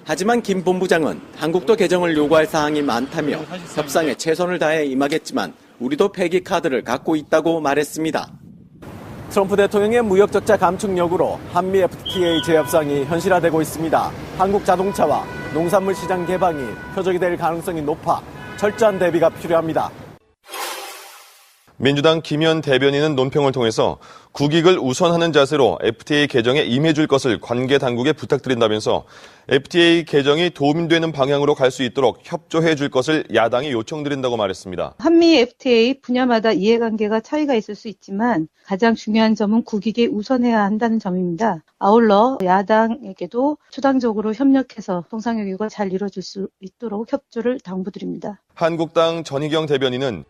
하지만 김 본부장은 한국도 개정을 요구할 사항이 많다며 협상에 최선을 다해 임하겠지만 우리도 폐기 카드를 갖고 있다고 말했습니다. 트럼프 대통령의 무역 적자 감축 요구로 한미 FTA 재협상이 현실화되고 있습니다. 한국 자동차와 농산물 시장 개방이 표적이 될 가능성이 높아 철저한 대비가 필요합니다. 민주당 김현 대변인은 논평을 통해서 국익을 우선하는 자세로 FTA 개정에 임해줄 것을 관계 당국에 부탁드린다면서 FTA 개정이 도움되는 방향으로 갈 수 있도록 협조해 줄 것을 야당이 요청드린다고 말했습니다. 한미 FTA 분야마다 이해관계가 차이가 있을 수 있지만 가장 중요한 점은 국익에 우선해야 한다는 점입니다. 아울러 야당에게도 초당적으로 협력해서 통상회의가 잘 이루어질 수 있도록 협조를 당부드립니다. 한국당 전희경 대변인은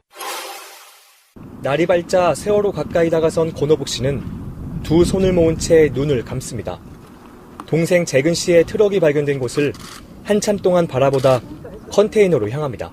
날이 밝자 세월호 가까이 다가선 권오복 씨는 두 손을 모은 채 눈을 감습니다. 동생 재근 씨의 트럭이 발견된 곳을 한참 동안 바라보다 컨테이너로 향합니다.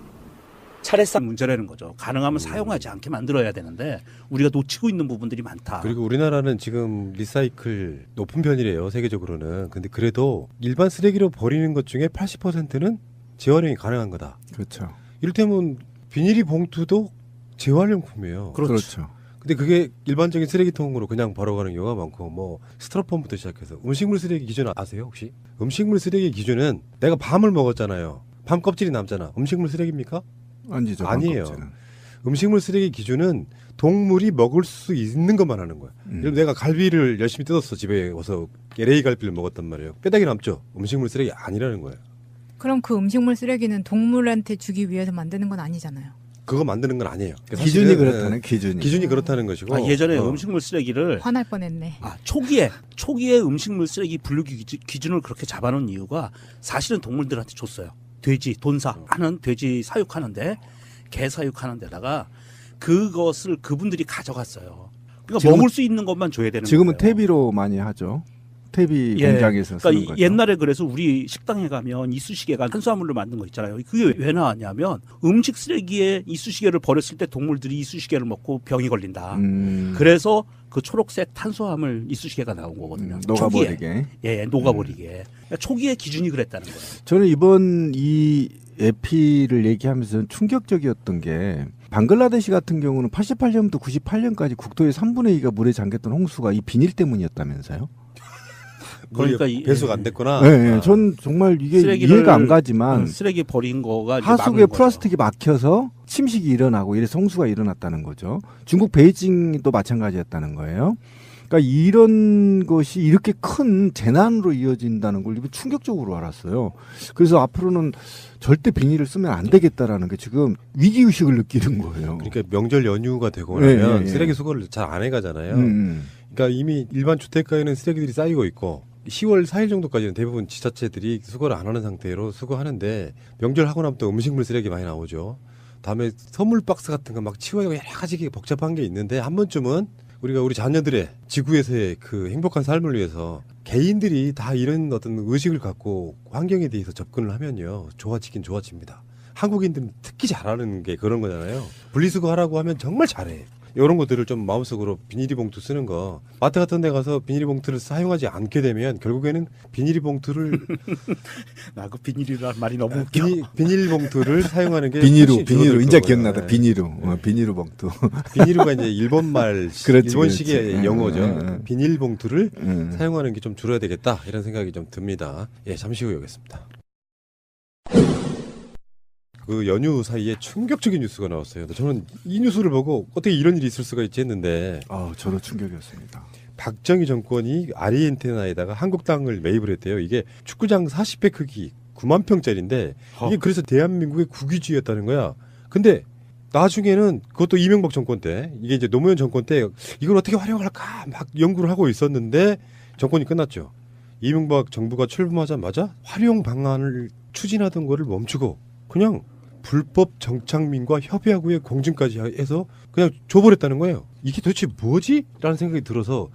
차례상 문제라는 거죠. 가능하면 사용하지 않게 만들어야 되는데 우리가 놓치고 있는 부분들이 많다. 그리고 우리나라는 지금 리사이클 높은 편이래요, 세계적으로는. 근데 그래도 일반 쓰레기로 버리는 것 중에 80%는 재활용이 가능한 거다. 그렇죠. 이를테면 비닐이 봉투도 재활용품이에요. 그렇죠. 근데 그게 일반적인 쓰레기통으로 그냥 버려가는 경우가 많고, 뭐 스티로폼부터 시작해서 음식물 쓰레기 기준 아세요 혹시? 음식물 쓰레기 기준은 내가 밤을 먹었잖아요. 밤 껍질이 남잖아. 음식물 쓰레기입니까? 아니죠. 아니에요. 음식물 쓰레기 기준은 동물이 먹을 수 있는 것만 하는 거야. 예를 들어 내가 갈비를 열심히 뜯었어. 집에 와서 LA 갈비를 먹었단 말이에요. 뼈다귀 남죠. 음식물 쓰레기 아니라는 거예요. 그럼 그 음식물 쓰레기는 동물한테 주기 위해서 만드는 건 아니잖아요. 그거 만드는 건 아니에요. 기준이 그렇다는 기준이 그렇다는 것이고. 예전에 음식물 쓰레기를 화날 뻔했네. 초기에 음식물 쓰레기 분류 기준을 그렇게 잡아놓은 이유가 사실은 동물들한테 줬어요. 돼지 돈사 하는 돼지 사육하는데 개 사육하는 데다가 그것을 그분들이 가져갔어요. 그러니까 먹을 수 있는 것만 줘야 되는 지금은 거예요. 퇴비로 많이 하죠. 석태비 공장에서 쓰는 그러니까 거죠. 옛날에 그래서 우리 식당에 가면 이쑤시개가 탄수화물로 만든 거 있잖아요. 그게 왜 나왔냐면 음식 쓰레기에 이쑤시개를 버렸을 때 동물들이 이쑤시개를 먹고 병이 걸린다. 그래서 그 초록색 탄수화물 이쑤시개가 나온 거거든요. 녹아버리게. 초기에. 예, 녹아버리게. 그러니까 초기에 기준이 그랬다는 거예요. 저는 이번 이 에피를 얘기하면서 충격적이었던 게 방글라데시 같은 경우는 88년부터 98년까지 국토의 3분의 2가 물에 잠겼던 홍수가 이 비닐 때문이었다면서요? 그러니까 배수가 안 됐구나. 네, 전 정말 이게 이해가 안 가지만 쓰레기 버린 거가 이제 하수구에 플라스틱이 막혀서 침식이 일어나고 이래서 홍수가 일어났다는 거죠. 중국 베이징도 마찬가지였다는 거예요. 그러니까 이런 것이 이렇게 큰 재난으로 이어진다는 걸 충격적으로 알았어요. 그래서 앞으로는 절대 비닐을 쓰면 안 되겠다라는 게 지금 위기의식을 느끼는 거예요. 그러니까 명절 연휴가 되고 나면 쓰레기 수거를 잘 안 해가잖아요. 그러니까 이미 일반 주택가에는 쓰레기들이 쌓이고 있고 10월 4일 정도까지는 대부분 지자체들이 수거를 안 하는 상태로 수거하는데 명절 하고 나면 또 음식물 쓰레기 많이 나오죠. 다음에 선물 박스 같은 거 막 치워야 여러 가지 복잡한 게 있는데 한 번쯤은 우리가 우리 자녀들의 지구에서의 그 행복한 삶을 위해서 개인들이 다 이런 어떤 의식을 갖고 환경에 대해서 접근을 하면요. 좋아지긴 좋아집니다. 한국인들은 특히 잘하는 게 그런 거잖아요. 분리수거하라고 하면 정말 잘해. 이런 것들을 좀 마음속으로 비닐봉투 쓰는 거. 마트 같은 데 가서 비닐봉투를 사용하지 않게 되면 결국에는 비닐봉투를 나 그 비닐이라는 말이 너무 웃겨. 비닐봉투를 사용하는 게 비닐로 이제 기억나다. 비닐로 봉투. 비닐루가 이제 일본말 일본식의 그렇지. 영어죠. 비닐봉투를 사용하는 게 좀 줄어야 되겠다 이런 생각이 좀 듭니다. 예, 잠시 후에 오겠습니다. 그 연휴 사이에 충격적인 뉴스가 나왔어요. 저는 이 뉴스를 보고 어떻게 이런 일이 있을 수가 있지 했는데 저도 충격이었습니다. 박정희 정권이 아르헨티나에다가 한국 땅을 매입을 했대요. 이게 축구장 40회 크기 9만 평짜리인데 이게 그래서 대한민국의 국유지였다는 거야. 근데 나중에는 그것도 이명박 정권 때 이게 이제 노무현 정권 때 이걸 어떻게 활용할까 막 연구를 하고 있었는데 정권이 끝났죠. 이명박 정부가 출범하자마자 활용 방안을 추진하던 거를 멈추고 그냥 불법 정착민과 협의하고의 공증까지 해서 그냥 줘버렸다는 거예요. 이게 도대체 뭐지? 라는 생각이 들어서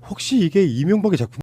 혹시 이게 이명박의 작품